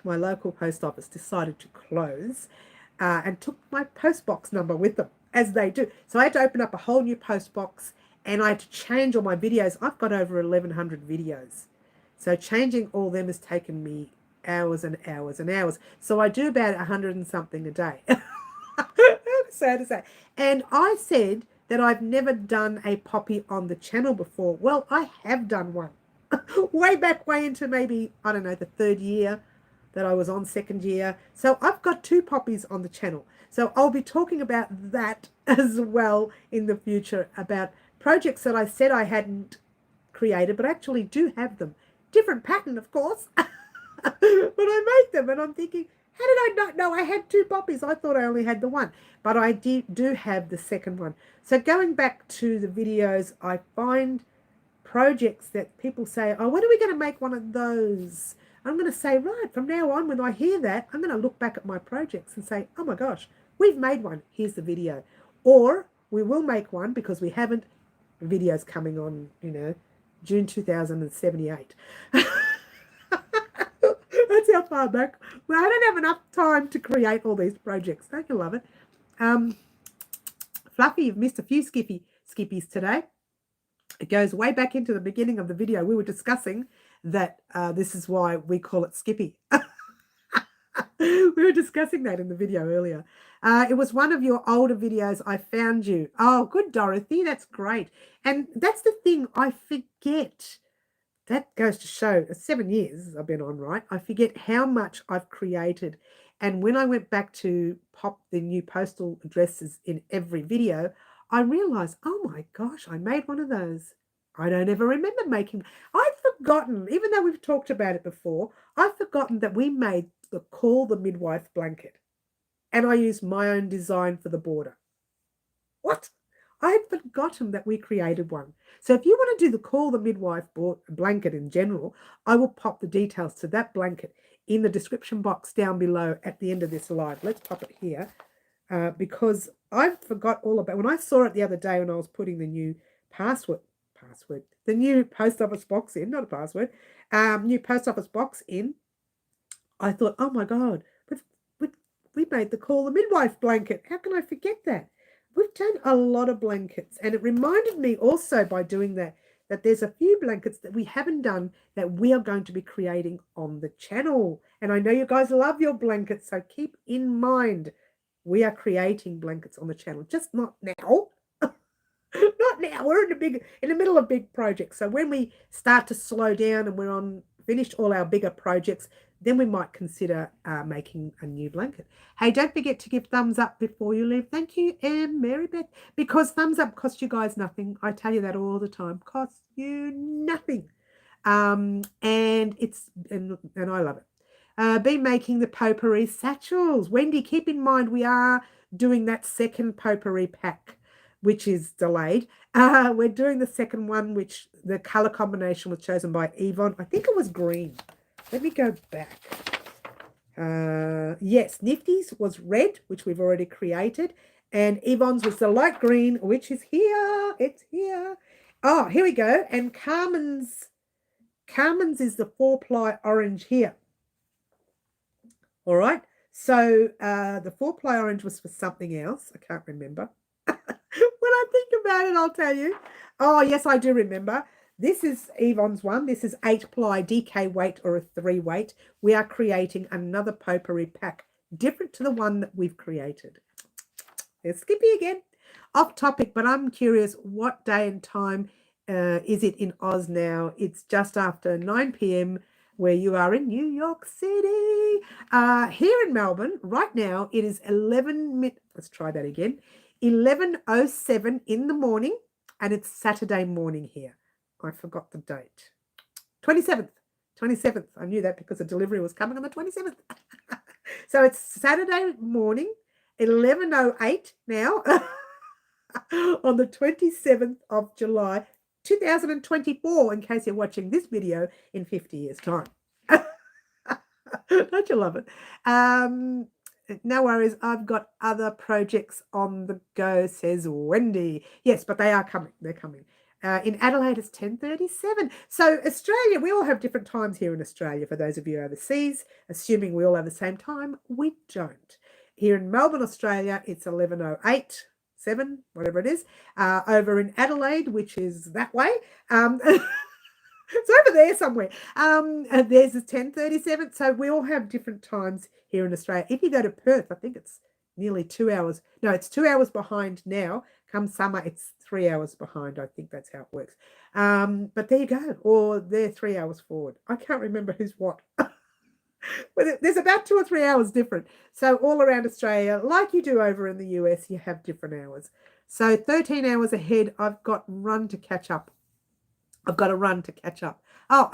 my local post office decided to close and took my post box number with them, as they do. So I had to open up a whole new post box and I had to change all my videos. I've got over 1,100 videos. So changing all them has taken me hours and hours and hours. So I do about 100 and something a day. Sad to say. And I said that I've never done a poppy on the channel before. Well, I have done one. Way back, way into maybe, I don't know, the third year that I was on, second year. So I've got 2 poppies on the channel. So I'll be talking about that as well in the future, about projects that I said I hadn't created, but actually do have them. Different pattern, of course. But I made them and I'm thinking, how did I not know I had 2 poppies? I thought I only had the one, but I do have the second one. So going back to the videos, I find projects that people say, oh, when are we going to make one of those? I'm going to say, right, from now on, when I hear that, I'm going to look back at my projects and say, oh my gosh, we've made one. Here's the video. Or we will make one because we haven't. Videos coming on, you know, June 2078. That's how far back. Well, I don't have enough time to create all these projects. Don't you love it? Fluffy, you've missed a few skippies today. It goes way back into the beginning of the video. We were discussing that this is why we call it Skippy. We were discussing that in the video earlier. It was one of your older videos. I found you. Oh, good, Dorothy. That's great. And that's the thing. I forget. That goes to show 7 years I've been on, right? I forget how much I've created. And when I went back to pop the new postal addresses in every video, I realized, oh my gosh, I made one of those. I don't ever remember making. I've forgotten, even though we've talked about it before, I've forgotten that we made the Call the Midwife blanket. And I used my own design for the border. What? I had forgotten that we created one. So if you want to do the Call the Midwife blanket in general, I will pop the details to that blanket in the description box down below at the end of this live. Let's pop it here because I forgot all about, when I saw it the other day when I was putting the new the new post office box in, not a password, new post office box in, I thought, oh my God, we made the Call the Midwife blanket. How can I forget that? We've done a lot of blankets, and it reminded me also by doing that there's a few blankets that we haven't done that we are going to be creating on the channel. And I know you guys love your blankets, so keep in mind we are creating blankets on the channel, just not now. Not now. We're in the middle of big projects. So when we start to slow down and we're finished all our bigger projects, then we might consider making a new blanket. Hey, don't forget to give thumbs up before you leave. Thank you, Mary Beth, because thumbs up costs you guys nothing. I tell you that all the time. Costs you nothing. And I love it. Been making the potpourri satchels. Wendy, keep in mind we are doing that second potpourri pack, which is delayed. We're doing the second one, which the color combination was chosen by Yvonne. I think it was green. Let me go back. Yes, Nifty's was red, which we've already created. And Yvonne's was the light green, which is here. It's here. Oh, here we go. And Carmen's is the 4-ply orange here. All right. So the 4-ply orange was for something else. I can't remember. When I think about it, I'll tell you. Oh, yes, I do remember. This is Yvonne's one. This is 8-ply DK weight or a 3 weight. We are creating another potpourri pack, different to the one that we've created. There's Skippy again. Off topic, but I'm curious, what day and time is it in Oz now? It's just after 9 p.m. where you are in New York City. Here in Melbourne, right now, it is 11:07 in the morning, and it's Saturday morning here. I forgot the date. 27th. I knew that because the delivery was coming on the 27th. So it's Saturday morning, 11:08 now, on the 27th of July, 2024, in case you're watching this video in 50 years' time. Don't you love it? No worries. I've got other projects on the go, says Wendy. Yes, but they are coming. They're coming. In Adelaide, it's 10:37. So Australia, we all have different times here in Australia. For those of you overseas, assuming we all have the same time, we don't. Here in Melbourne, Australia, it's 11:08. 7, whatever it is, over in Adelaide, which is that way. It's over there somewhere. There's a 10:37. So we all have different times here in Australia. If you go to Perth, I think it's nearly 2 hours. No, it's 2 hours behind now. Come summer, it's 3 hours behind. I think that's how it works. But there you go. Or they're 3 hours forward. I can't remember who's what. But there's about 2 or 3 hours different. So all around Australia, like you do over in the US, you have different hours. So 13 hours ahead, I've got run to catch up. I've got to run to catch up. Oh,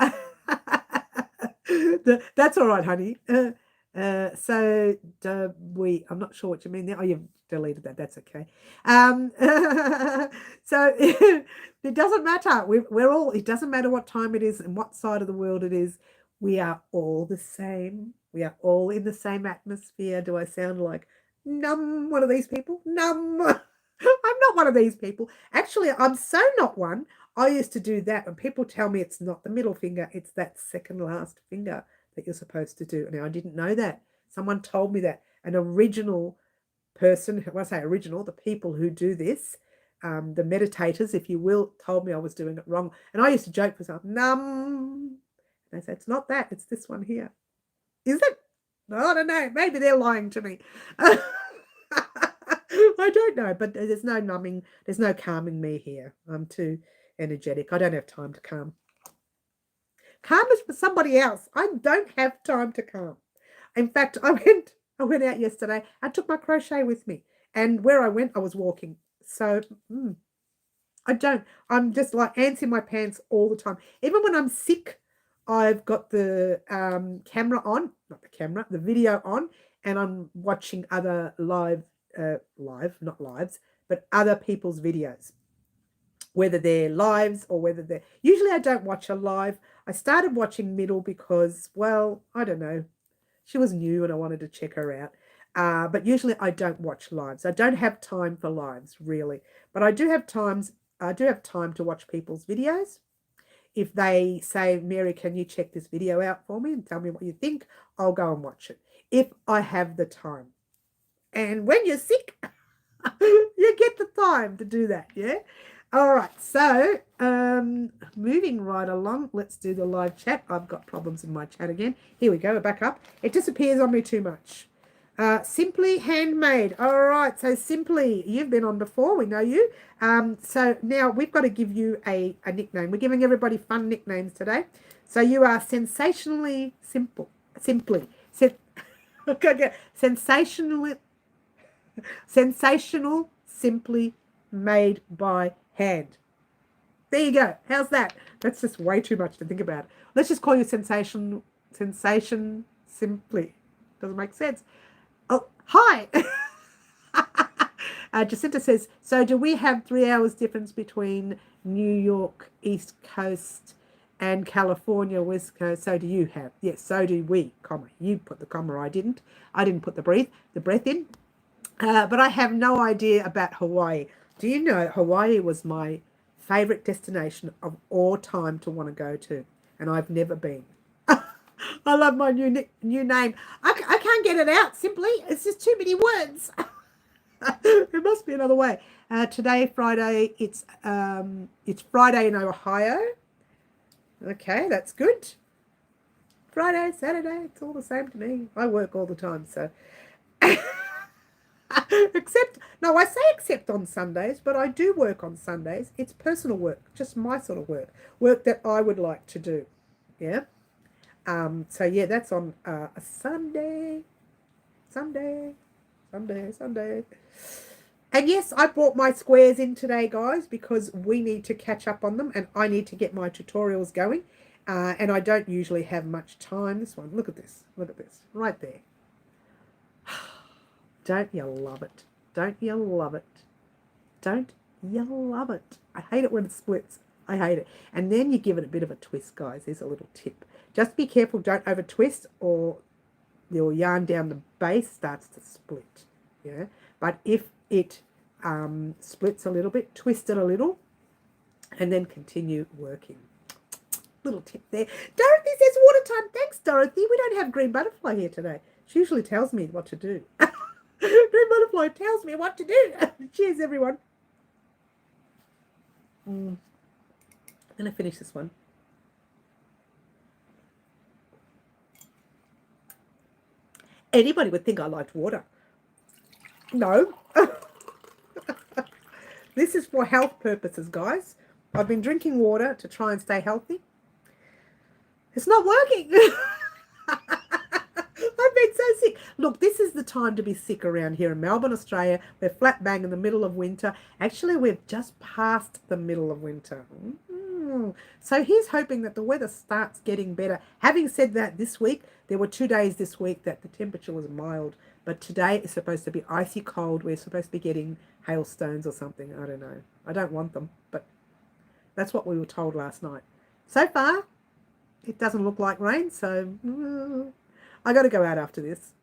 that's all right, honey. I'm not sure what you mean there. Oh, you've deleted that. That's okay. So it doesn't matter. We're all, it doesn't matter what time it is and what side of the world it is. We are all the same. We are all in the same atmosphere. Do I sound like one of these people? I'm not one of these people. Actually, I'm so not one. I used to do that, and people tell me it's not the middle finger, it's that second last finger that you're supposed to do. Now, I didn't know that. Someone told me that. An original person, when I say original, the people who do this, the meditators, if you will, told me I was doing it wrong. And I used to joke with myself, num. And I said, it's not that, it's this one here. Is it? No, I don't know. Maybe they're lying to me. I don't know, but there's no numbing, there's no calming me here. I'm too energetic. I don't have time to calm. Calm is for somebody else. I don't have time to calm. In fact, I went out yesterday. I took my crochet with me. And where I went, I was walking. So I'm just like ants in my pants all the time. Even when I'm sick, I've got the camera on, not the camera, the video on, and I'm watching other not lives, but other people's videos, whether they're lives or whether they're, usually I don't watch a live. I started watching Middle because, well, I don't know, she was new and I wanted to check her out. But usually I don't watch lives. I don't have time for lives, really. But I do have time to watch people's videos. If they say, Mary, can you check this video out for me and tell me what you think, I'll go and watch it if I have the time. And when you're sick, you get the time to do that, yeah? All right, so moving right along, let's do the live chat. I've got problems in my chat again. Here we go, back up. It disappears on me too much. Simply Handmade. All right, so Simply, you've been on before, we know you. So now we've got to give you a nickname. We're giving everybody fun nicknames today. So you are Sensationally Simple. Sensational Simply Made by Hand. There you go. How's that? That's just way too much to think about. Let's just call you Sensation Simply. Doesn't make sense. Oh, hi. Jacinta says, so do we have 3 hours difference between New York, East Coast, and California, West Coast? So do you have? Yes, so do we, comma. You put the comma, I didn't. I didn't put the breath in. But I have no idea about Hawaii. Do you know Hawaii was my favorite destination of all time to want to go to, and I've never been. I love my new name. I can't get it out. Simply, it's just too many words. There must be another way. Today, Friday. It's Friday in Ohio. Okay, that's good. Friday, Saturday, it's all the same to me. I work all the time, so. Except on Sundays, but I do work on Sundays. It's personal work, just my sort of work that I would like to do. Yeah. So yeah, that's on a Sunday. And yes, I brought my squares in today, guys, because we need to catch up on them and I need to get my tutorials going. And I don't usually have much time. This one, look at this, right there. Don't you love it? Don't you love it? Don't you love it? I hate it when it splits. I hate it. And then you give it a bit of a twist, guys. There's a little tip. Just be careful, don't over twist, or your yarn down the base starts to split. Yeah, but if it splits a little bit, twist it a little, and then continue working. Little tip there. Dorothy says water time. Thanks, Dorothy. We don't have green butterfly here today. She usually tells me what to do. Green butterfly tells me what to do. Cheers, everyone. I'm going to finish this one. Anybody would think I liked water. No. This is for health purposes, guys. I've been drinking water to try and stay healthy. It's not working. I've been so sick. Look, this is the time to be sick around here in Melbourne, Australia. We're flat bang in the middle of winter. Actually, we've just passed the middle of winter. So here's hoping that the weather starts getting better. Having said that, this week, there were 2 days this week that the temperature was mild. But today is supposed to be icy cold. We're supposed to be getting hailstones or something. I don't know. I don't want them, but that's what we were told last night. So far, it doesn't look like rain, so I got to go out after this.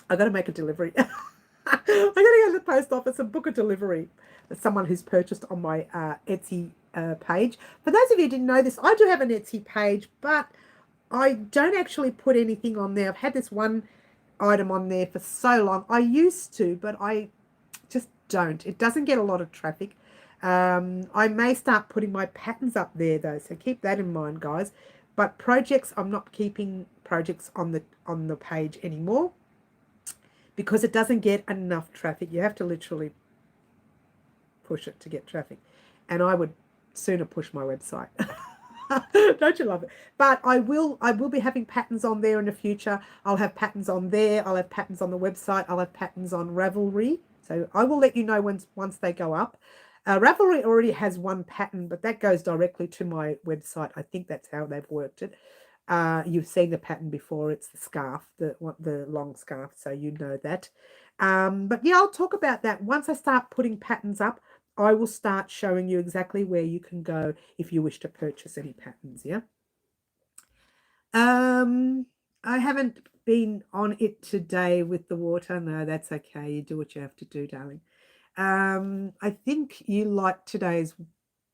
I got to make a delivery. I got to go to the post office and book a delivery with someone who's purchased on my Etsy page. For those of you who didn't know this, I do have an Etsy page, but I don't actually put anything on there. I've had this one item on there for so long. I used to, but I just don't. It doesn't get a lot of traffic. I may start putting my patterns up there though, so keep that in mind, guys. But projects, I'm not keeping projects on the page anymore because it doesn't get enough traffic. You have to literally push it to get traffic, and I would sooner push my website. Don't you love it? But I will be having patterns on there in the future. I'll have patterns on there. I'll have patterns on the website. I'll have patterns on Ravelry. So I will let you know once they go up. Ravelry already has one pattern, but that goes directly to my website. I think that's how they've worked it. You've seen the pattern before. It's the scarf, the long scarf, so you know that. But yeah, I'll talk about that. Once I start putting patterns up, I will start showing you exactly where you can go if you wish to purchase any patterns, yeah? I haven't been on it today with the water. No, that's okay. You do what you have to do, darling. I think you like today's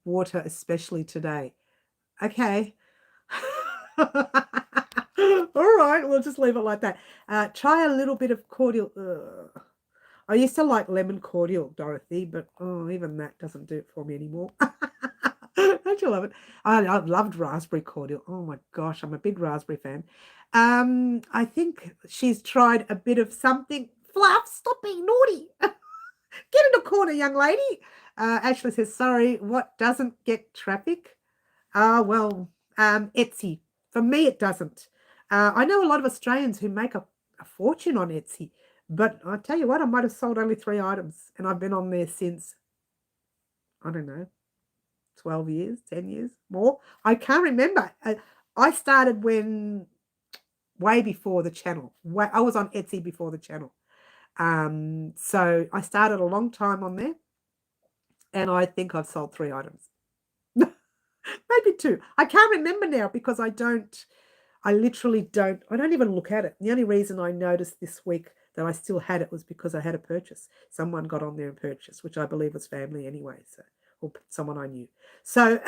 water, especially today. Okay. All right, we'll just leave it like that. Try a little bit of cordial. I used to like lemon cordial, Dorothy, but even that doesn't do it for me anymore. Don't you love it? I loved raspberry cordial. Oh my gosh, I'm a big raspberry fan. I think she's tried a bit of something. Fluff, stop being naughty. Get in the corner, young lady. Ashley says, sorry, what doesn't get traffic? Well, Etsy. For me, it doesn't. I know a lot of Australians who make a fortune on Etsy, but I tell you what, I might have sold only 3 items, and I've been on there since, I don't know, 12 years, 10 years, more. I can't remember. I started way before the channel. I was on Etsy before the channel. So I started a long time on there, and I think I've sold 3 items. Maybe 2. I can't remember now because I don't even look at it. The only reason I noticed this week that I still had it was because I had a purchase. Someone got on there and purchased, which I believe was family anyway, so, or someone I knew. So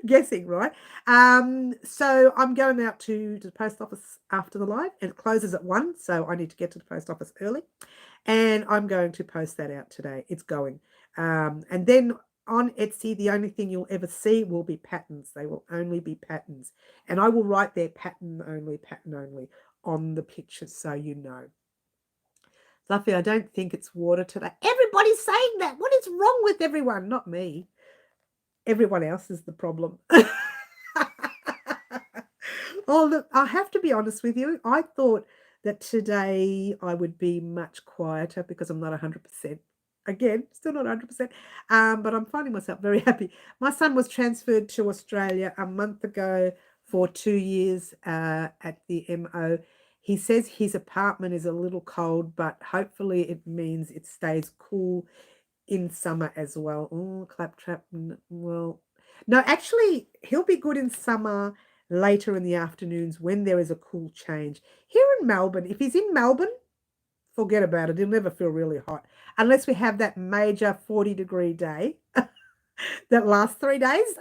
guessing, right? So I'm going out to the post office after the live, and it closes at 1, so I need to get to the post office early, and I'm going to post that out today. It's going. And then on Etsy, the only thing you'll ever see will be patterns. They will only be patterns, and I will write their pattern only on the pictures, so you know. Fluffy, I don't think it's water today. Everybody's saying that. What is wrong with everyone? Not me. Everyone else is the problem. Oh, look, I have to be honest with you. I thought that today I would be much quieter because I'm not 100%. Again, still not 100%, but I'm finding myself very happy. My son was transferred to Australia a month ago for 2 years at the MO. He says his apartment is a little cold, but hopefully it means it stays cool in summer as well. Oh, claptrap. Well, no, actually, he'll be good in summer later in the afternoons when there is a cool change. Here in Melbourne, if he's in Melbourne, forget about it. He'll never feel really hot unless we have that major 40-degree day that lasts 3 days.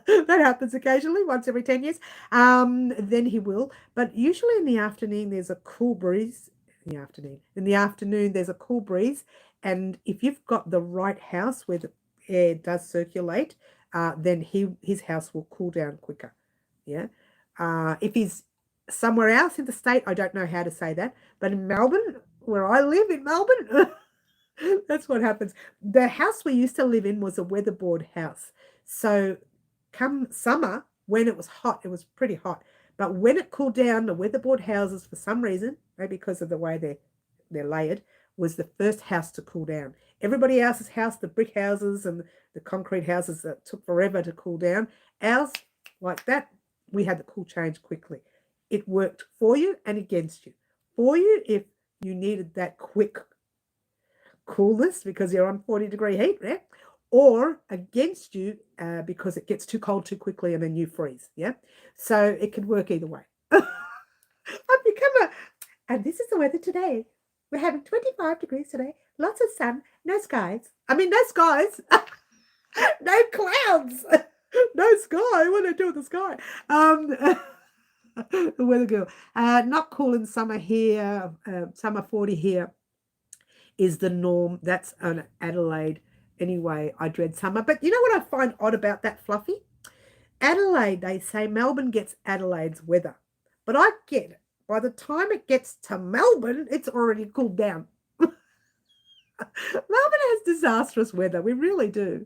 That happens occasionally, once every 10 years. Then he will. But usually in the afternoon, there's a cool breeze. In the afternoon, there's a cool breeze. And if you've got the right house where the air does circulate, then his house will cool down quicker. Yeah. If he's somewhere else in the state, I don't know how to say that. But in Melbourne, where I live in Melbourne, that's what happens. The house we used to live in was a weatherboard house. So come summer, when it was hot, it was pretty hot. But when it cooled down, the weatherboard houses, for some reason, maybe because of the way they're layered, was the first house to cool down. Everybody else's house, the brick houses and the concrete houses that took forever to cool down. Ours, like that, we had the cool change quickly. It worked for you and against you. For you, if you needed that quick coolness because you're on 40-degree heat, yeah? Or against you because it gets too cold too quickly and then you freeze, yeah? So it could work either way. I've become and this is the weather today. We're having 25 degrees today, lots of sun, no skies. No skies, no clouds, no sky. What do I do with the sky? The weather girl. Not cool in summer here, summer 40 here is the norm. That's an Adelaide. Anyway, I dread summer. But you know what I find odd about that, Fluffy? Adelaide, they say Melbourne gets Adelaide's weather. But I get it. By the time it gets to Melbourne, it's already cooled down. Melbourne has disastrous weather. We really do.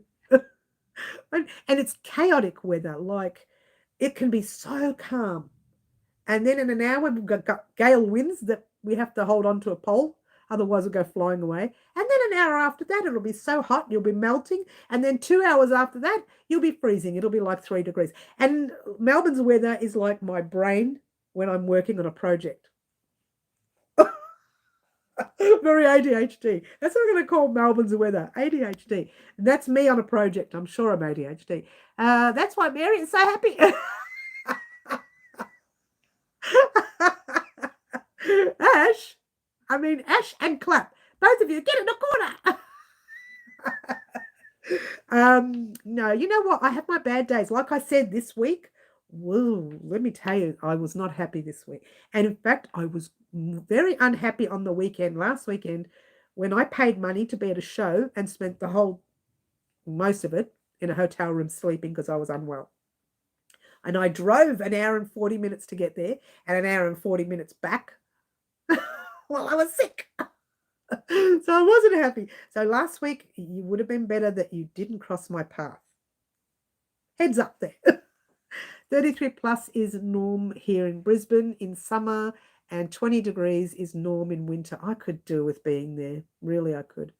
And it's chaotic weather. Like, it can be so calm. And then in an hour, we've got gale winds that we have to hold on to a pole. Otherwise, it'll go flying away. And then an hour after that, it'll be so hot, you'll be melting. And then 2 hours after that, you'll be freezing. It'll be like 3 degrees. And Melbourne's weather is like my brain when I'm working on a project. Very ADHD. That's what I'm going to call Melbourne's weather, ADHD. And that's me on a project. I'm sure I'm ADHD. That's why Mary is so happy. Ash and Clap. Both of you, get in the corner. No, you know what? I have my bad days. Like I said, this week, whoa, let me tell you, I was not happy this week. And in fact, I was very unhappy on the weekend, last weekend, when I paid money to be at a show and spent most of it in a hotel room sleeping because I was unwell. And I drove an hour and 40 minutes to get there and an hour and 40 minutes back while I was sick. So I wasn't happy. So last week, you would have been better that you didn't cross my path. Heads up there. 33 plus is norm here in Brisbane in summer, and 20 degrees is norm in winter. I could do with being there. Really, I could.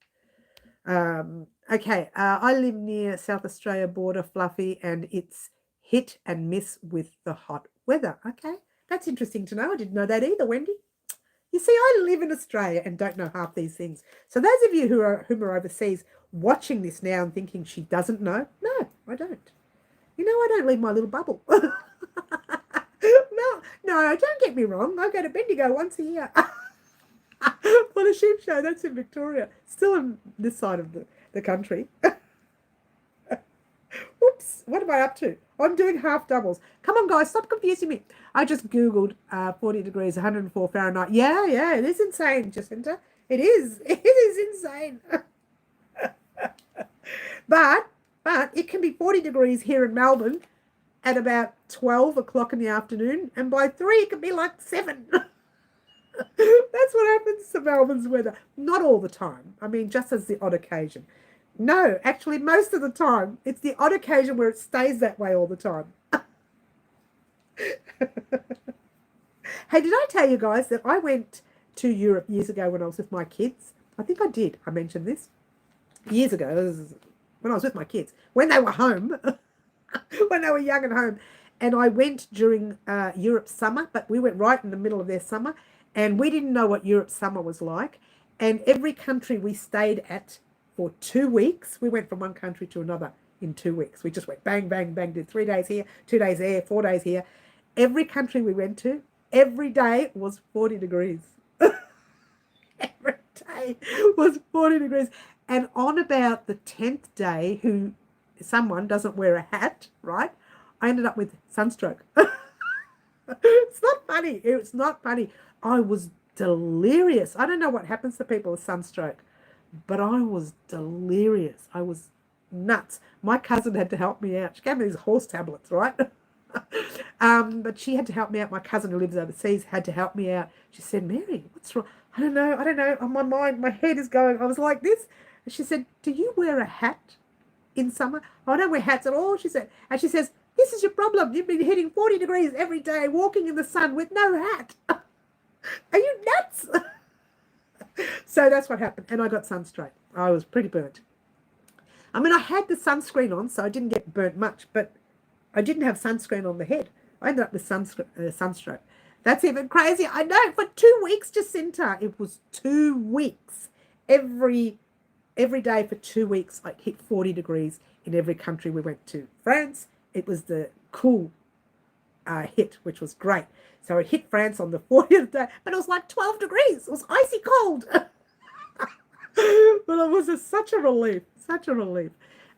Okay, I live near South Australia border, Fluffy, and it's hit and miss with the hot weather. Okay, that's interesting to know. I didn't know that either, Wendy. You see, I live in Australia and don't know half these things. So those of you who are overseas watching this now and thinking she doesn't know, no, I don't. You know, I don't leave my little bubble. No, don't get me wrong. I go to Bendigo once a year for the sheep show. That's in Victoria. Still on this side of the country. Oops, what am I up to? I'm doing half doubles. Come on, guys, stop confusing me. I just Googled 40 degrees, 104 Fahrenheit. Yeah, it is insane, Jacinta. It is. It is insane. But it can be 40 degrees here in Melbourne at about 12 o'clock in the afternoon, and by 3 it can be like 7. That's what happens to Melbourne's weather. Not all the time. I mean, just as the odd occasion. No, actually, most of the time, it's the odd occasion where it stays that way all the time. Hey, did I tell you guys that I went to Europe years ago when I was with my kids? I think I did. I mentioned this years ago. This is when I was with my kids, when they were home, when they were young and home. And I went during Europe's summer, but we went right in the middle of their summer, and we didn't know what Europe's summer was like. And every country we stayed at for 2 weeks. We went from one country to another in 2 weeks. We just went bang, bang, bang, did 3 days here, 2 days there, 4 days here. Every country we went to, every day was 40 degrees. Every day was 40 degrees. And on about the 10th day, someone doesn't wear a hat, right? I ended up with sunstroke. It's not funny. It's not funny. I was delirious. I don't know what happens to people with sunstroke, but I was delirious. I was nuts. My cousin had to help me out. She gave me these horse tablets, right? But she had to help me out. My cousin who lives overseas had to help me out. She said, Mary, what's wrong? I don't know. On my mind, my head is going. I was like this. And she said, do you wear a hat in summer? I don't wear hats at all, she said. And she says, this is your problem. You've been hitting 40 degrees every day, walking in the sun with no hat. Are you nuts? So that's what happened. And I got sunstroke. I was pretty burnt. I mean, I had the sunscreen on, so I didn't get burnt much, but I didn't have sunscreen on the head. I ended up with sunstroke. That's even crazy. I know, for 2 weeks, Jacinta. It was 2 weeks. Every day for 2 weeks, I hit 40 degrees in every country we went to. France, it was the cool hit, which was great. So it hit France on the 40th day, but it was like 12 degrees. It was icy cold. But it was such a relief, such a relief.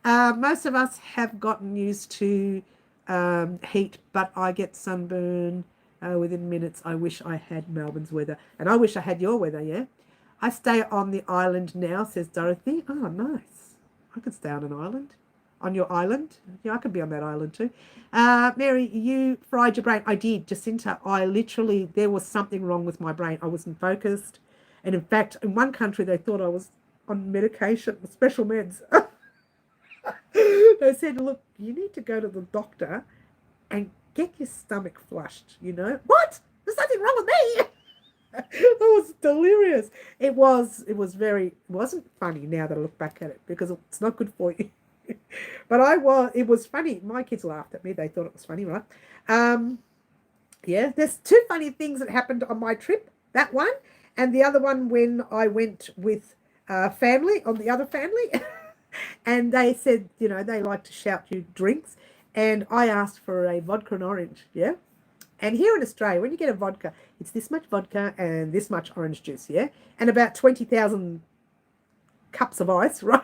Most of us have gotten used to heat, but I get sunburn within minutes. I wish I had Melbourne's weather, and I wish I had your weather, yeah? I stay on the island now, says Dorothy. Oh, nice. I could stay on an island. On your island? Yeah, I could be on that island too. Mary, you fried your brain. I did, Jacinta. There was something wrong with my brain. I wasn't focused. And in fact, in one country, they thought I was on medication, special meds. They said, look, you need to go to the doctor and get your stomach flushed, you know. What? There's nothing wrong with me. It was delirious. It wasn't funny now that I look back at it, because it's not good for you. But it was funny. My kids laughed at me. They thought it was funny, right? Yeah, there's 2 funny things that happened on my trip. That one, and the other one when I went with family, on the other family. And they said, you know, they like to shout you drinks. And I asked for a vodka and orange, yeah? And here in Australia, when you get a vodka, it's this much vodka and this much orange juice, yeah? And about 20,000 cups of ice, right?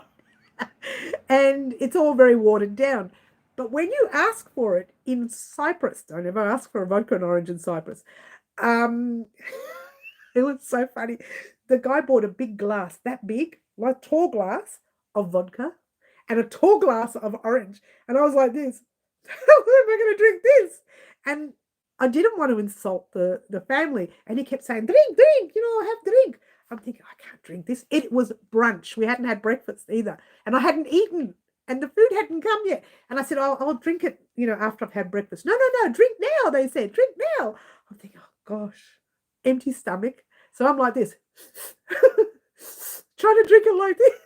And it's all very watered down. But when you ask for it in Cyprus, don't ever ask for a vodka and orange in Cyprus. It was so funny. The guy bought a big glass, that big, like tall glass of vodka and a tall glass of orange. And I was like this, how am I going to drink this? And I didn't want to insult the family. And he kept saying, drink, have drink. I'm thinking, I can't drink this. It was brunch. We hadn't had breakfast either. And I hadn't eaten. And the food hadn't come yet. And I said, I'll drink it, after I've had breakfast. No, drink now, they said. Drink now. I'm thinking, oh, gosh, empty stomach. So I'm like this, trying to drink it like this.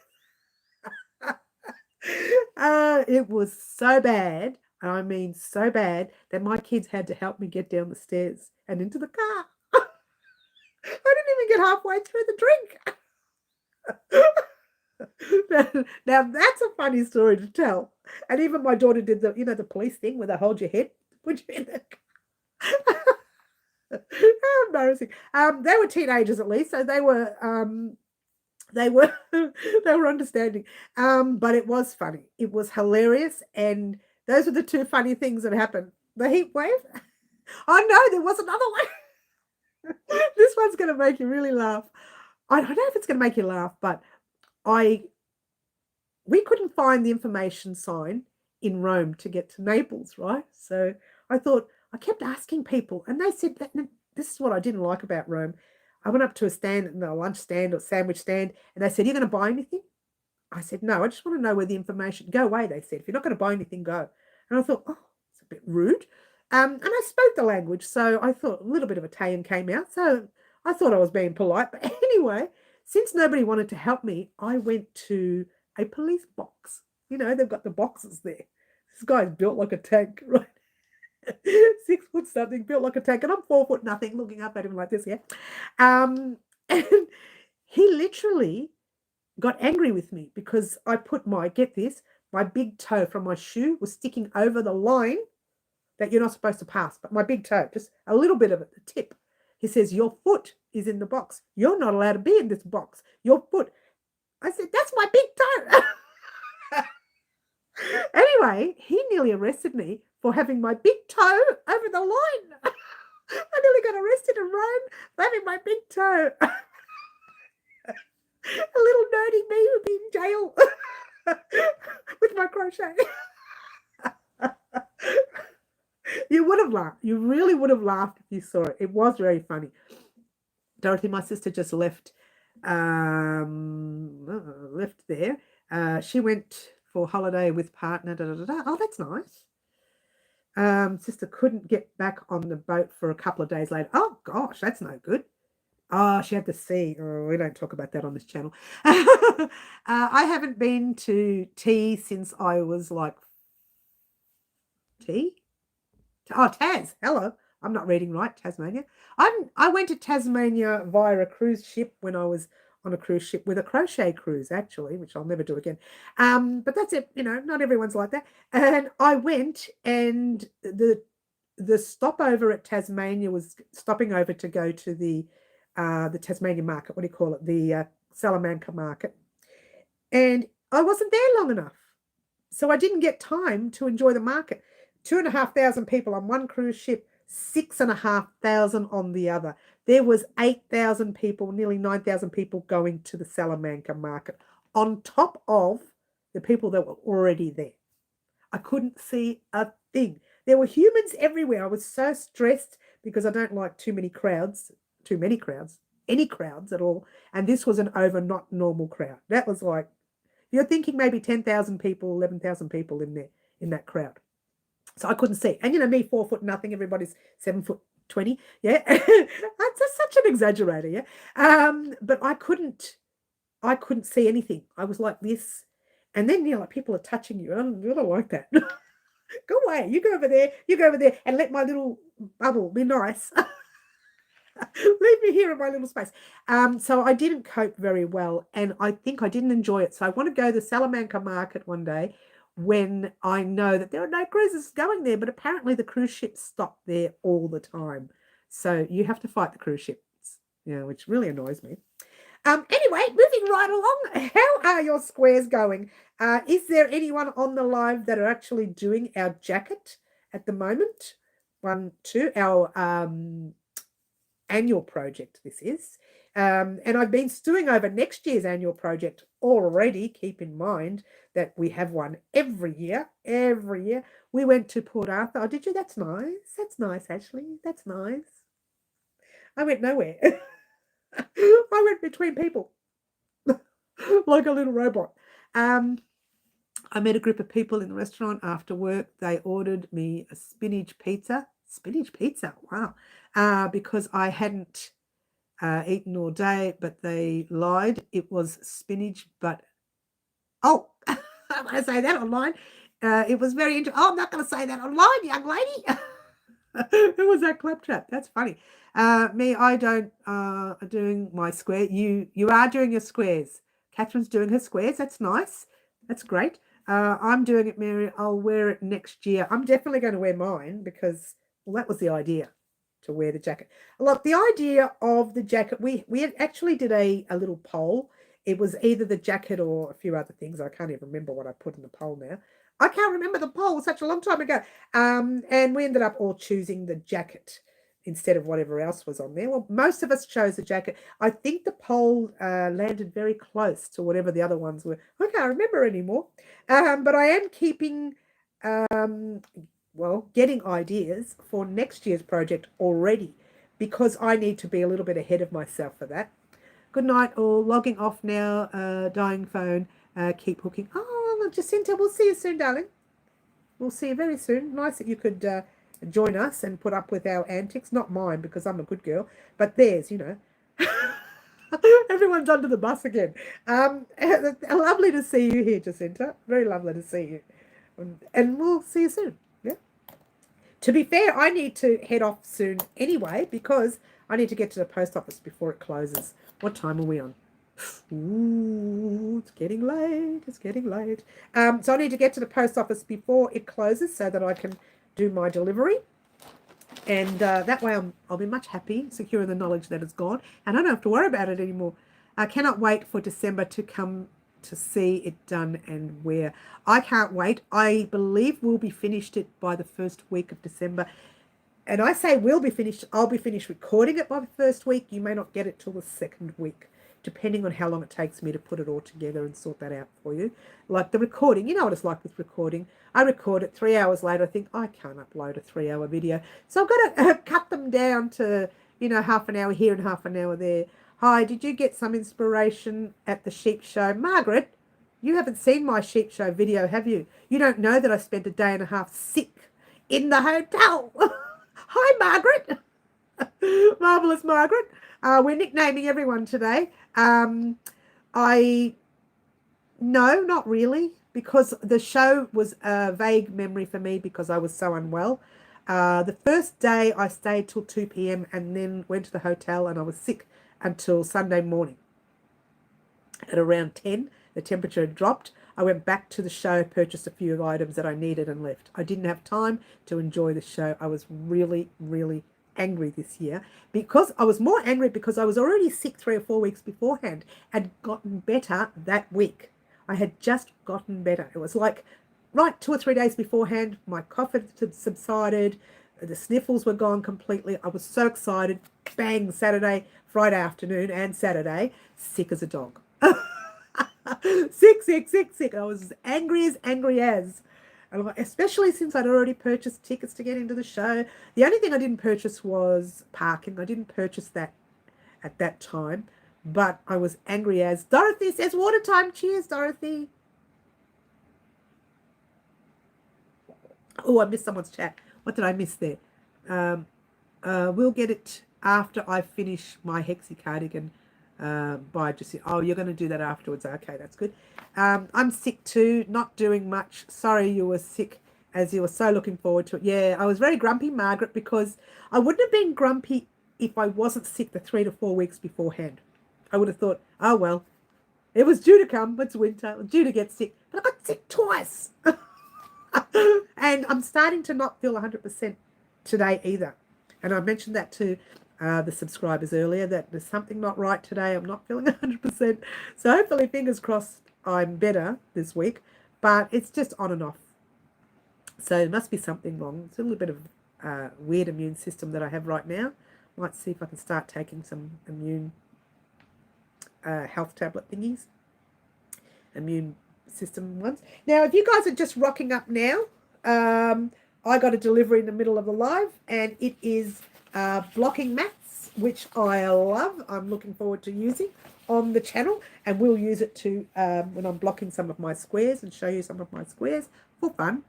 It was so bad. I mean, so bad that my kids had to help me get down the stairs and into the car. I didn't even get halfway through the drink. Now that's a funny story to tell. And even my daughter did the police thing where they hold your head, put you in the car. How embarrassing. They were teenagers at least, so they were they were understanding. But it was funny. It was hilarious, and those were the 2 funny things that happened. The heat wave. Oh no, there was another one. This one's going to make you really laugh. I don't know if it's going to make you laugh, but we couldn't find the information sign in Rome to get to Naples, right? So I kept asking people, and they said that this is what I didn't like about Rome. I went up to a lunch stand or sandwich stand, and they said, "You're going to buy anything?" I said, "No, I just want to know where the information." "Go away," they said. "If you're not going to buy anything, go." And I thought, oh, it's a bit rude. And I spoke the language, so I thought a little bit of Italian came out. So I thought I was being polite. But anyway, since nobody wanted to help me, I went to a police box. They've got the boxes there. This guy's built like a tank, right? 6 foot something, built like a tank. And I'm 4 foot nothing, looking up at him like this, yeah? And he literally got angry with me because I put get this, my big toe from my shoe was sticking over the line that you're not supposed to pass, but my big toe, just a little bit of it, the tip. He says, your foot is in the box. You're not allowed to be in this box. Your foot. I said, that's my big toe. Anyway, he nearly arrested me for having my big toe over the line. I nearly got arrested in Rome for having my big toe. A little nerdy me would be in jail with my crochet. You would have laughed. You really would have laughed if you saw it. It was very funny. Dorothy, my sister, just left there. She went for holiday with partner. Oh, that's nice. Sister couldn't get back on the boat for a couple of days later. Oh, gosh, that's no good. Oh, she had to see. Oh, we don't talk about that on this channel. I haven't been to Tea since I was like Tea? Oh, Tas. Hello. I'm not reading right. Tasmania. I went to Tasmania via a cruise ship when I was on a cruise ship with a crochet cruise, actually, which I'll never do again. But that's it. You know, not everyone's like that. And I went, and the stopover at Tasmania was stopping over to go to the Tasmania market. What do you call it? The Salamanca market. And I wasn't there long enough, so I didn't get time to enjoy the market. 2,500 people on one cruise ship, 6,500 on the other. There was 8,000 people, nearly 9,000 people going to the Salamanca market on top of the people that were already there. I couldn't see a thing. There were humans everywhere. I was so stressed because I don't like too many crowds, any crowds at all. And this was an over not normal crowd. That was like, you're thinking maybe 10,000 people, 11,000 people in there, in that crowd. So I couldn't see. And, you know, me, 4 foot nothing, everybody's 7'20". Yeah. That's such an exaggerator. Yeah. But I couldn't see anything. I was like this. And then, you know, like people are touching you. I don't like that. Go away. You go over there and let my little bubble be nice. Leave me here in my little space. So I didn't cope very well, and I think I didn't enjoy it. So I want to go to the Salamanca market one day when I know that there are no cruises going there, but apparently the cruise ships stop there all the time. So you have to fight the cruise ships, you know, which really annoys me. Anyway, moving right along. How are your squares going? Is there anyone on the live that are actually doing our jacket at the moment? 1, 2, our annual project this is. And I've been stewing over next year's annual project already. Keep in mind that we have one every year. Every year. We went to Port Arthur. Oh, did you? That's nice. That's nice, Ashley. That's nice. I went nowhere. I went between people like a little robot. I met a group of people in the restaurant after work. They ordered me a spinach pizza. Spinach pizza, wow. Because I hadn't eaten all day, but they lied. It was spinach, but, oh, I'm going to say that online. It was very interesting. Oh, I'm not going to say that online, young lady. Who was that claptrap? That's funny. Me, I don't doing my square. You are doing your squares. Catherine's doing her squares. That's nice. That's great. I'm doing it, Mary. I'll wear it next year. I'm definitely going to wear mine because, well, that was the idea, to wear the jacket. Look, the idea of the jacket, we actually did a little poll. It was either the jacket or a few other things. I can't even remember what I put in the poll now. I can't remember the poll. It was such a long time ago. And we ended up all choosing the jacket instead of whatever else was on there. Well, most of us chose the jacket. I think the poll landed very close to whatever the other ones were. I can't remember anymore. But I am keeping, getting ideas for next year's project already because I need to be a little bit ahead of myself for that. Good night all. Logging off now. Dying phone. Keep hooking. Oh, Jacinta, we'll see you soon, darling. We'll see you very soon. Nice that you could join us and put up with our antics. Not mine, because I'm a good girl, but theirs, you know. Everyone's under the bus again. Lovely to see you here, Jacinta. Very lovely to see you. And we'll see you soon. Yeah. To be fair, I need to head off soon anyway, because I need to get to the post office before it closes. What time are we on? Ooh, it's getting late. It's getting late. So I need to get to the post office before it closes so that I can do my delivery. And that way I'll be much happy, secure in the knowledge that it's gone. And I don't have to worry about it anymore. I cannot wait for December to come to see it done and wear. I can't wait. I believe we'll be finished it by the first week of December. And I say we'll be finished. I'll be finished recording it by the first week. You may not get it till the second week, depending on how long it takes me to put it all together and sort that out for you. Like the recording, you know what it's like with recording. I record it 3 hours later. I think I can't upload a 3-hour video. So I've got to cut them down to, half an hour here and half an hour there. Hi, did you get some inspiration at the sheep show? Margaret, you haven't seen my sheep show video, have you? You don't know that I spent a day and a half sick in the hotel. Hi, Margaret. Marvellous Margaret. We're nicknaming everyone today. No, not really, because the show was a vague memory for me because I was so unwell. The first day I stayed till 2 p.m. and then went to the hotel, and I was sick until Sunday morning. At around 10, the temperature had dropped. I went back to the show, purchased a few items that I needed and left. I didn't have time to enjoy the show. I was really, really angry this year because I was more angry because I was already sick 3 or 4 weeks beforehand and gotten better that week. I had just gotten better. It was like right 2 or 3 days beforehand, my cough had subsided, the sniffles were gone completely. I was so excited. Bang, Friday afternoon and Saturday, sick as a dog. Sick. I was as angry as. Especially since I'd already purchased tickets to get into the show. The only thing I didn't purchase was parking. I didn't purchase that at that time, but I was angry as. Dorothy says water time. Cheers, Dorothy. Oh, I missed someone's chat. What did I miss there? We'll get it after I finish my Hexie cardigan by just. Oh, you're going to do that afterwards. Okay, that's good. I'm sick too, not doing much. Sorry you were sick, as you were so looking forward to it. Yeah, I was very grumpy, Margaret, because I wouldn't have been grumpy if I wasn't sick the 3 to 4 weeks beforehand. I would have thought, oh, well, it was due to come. It's winter. I was due to get sick. But I got sick twice. And I'm starting to not feel 100% today either. And I mentioned that to the subscribers earlier, that there's something not right today. I'm not feeling 100%. So hopefully, fingers crossed, I'm better this week. But it's just on and off. So there must be something wrong. It's a little bit of weird immune system that I have right now. Might see if I can start taking some immune health tablet thingies. Immune system ones. Now, if you guys are just rocking up now, I got a delivery in the middle of the live, and it is blocking mats, which I love. I'm looking forward to using on the channel, and we'll use it to when I'm blocking some of my squares and show you some of my squares for fun.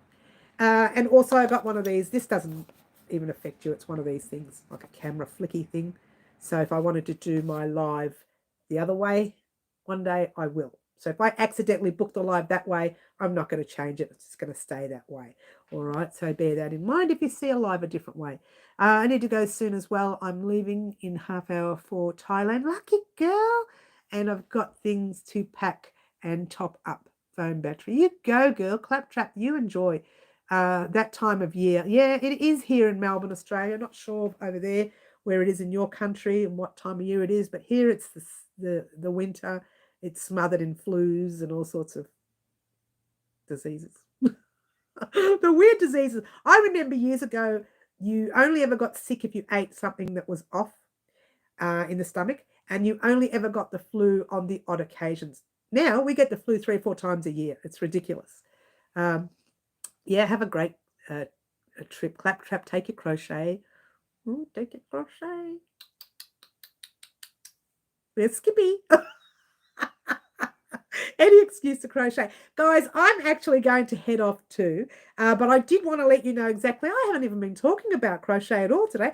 And also I got one of these. This doesn't even affect you. It's one of these things, like a camera flicky thing. So if I wanted to do my live the other way one day, I will. So if I accidentally book the live that way, I'm not going to change it. It's just going to stay that way. All right, so bear that in mind if you see a live a different way. I need to go soon as well. I'm leaving in half hour for Thailand. Lucky girl. And I've got things to pack and top up. Phone battery. You go, girl. Claptrap, you enjoy that time of year. Yeah, it is here in Melbourne, Australia. Not sure over there where it is in your country and what time of year it is, but here it's the winter. It's smothered in flus and all sorts of diseases. The weird diseases. I remember years ago, you only ever got sick if you ate something that was off in the stomach, and you only ever got the flu on the odd occasions. Now we get the flu 3 or 4 times a year. It's ridiculous. Yeah, have a great a trip. Claptrap, take your crochet. Ooh, take your crochet. There's Skippy. Any excuse to crochet. Guys, I'm actually going to head off too, but I did want to let you know exactly, I haven't even been talking about crochet at all today,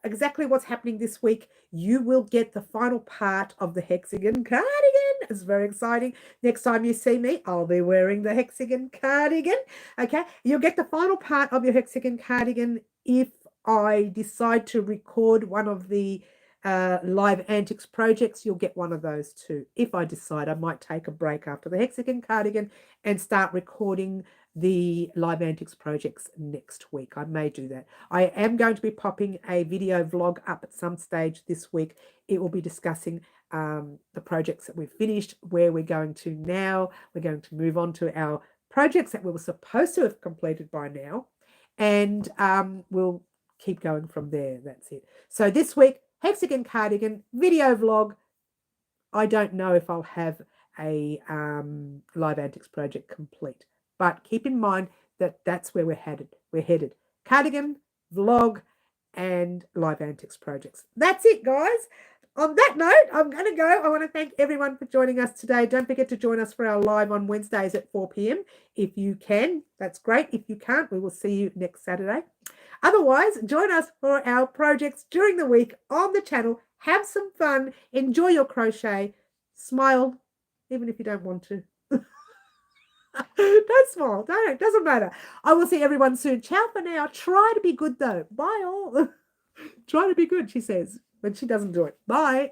exactly what's happening this week. You will get the final part of the hexagon cardigan. It's very exciting. Next time you see me, I'll be wearing the hexagon cardigan. Okay, you'll get the final part of your hexagon cardigan if I decide to record one of the live antics projects, you'll get one of those too. If I decide, I might take a break after the hexagon cardigan and start recording the live antics projects next week. I may do that. I am going to be popping a video vlog up at some stage this week. It will be discussing the projects that we've finished, where we're going to now. We're going to move on to our projects that we were supposed to have completed by now, and we'll keep going from there. That's it. So this week, hexagon cardigan video vlog. I don't know if I'll have a live antics project complete, but keep in mind that that's where we're headed. We're headed cardigan, vlog, and live antics projects. That's it, guys. On that note, I'm going to go. I want to thank everyone for joining us today. Don't forget to join us for our live on Wednesdays at 4 p.m. If you can, that's great. If you can't, we will see you next Saturday. Otherwise, join us for our projects during the week on the channel. Have some fun. Enjoy your crochet. Smile, even if you don't want to. Don't smile. Don't. Doesn't matter. I will see everyone soon. Ciao for now. Try to be good, though. Bye, all. Try to be good, she says, when she doesn't do it. Bye.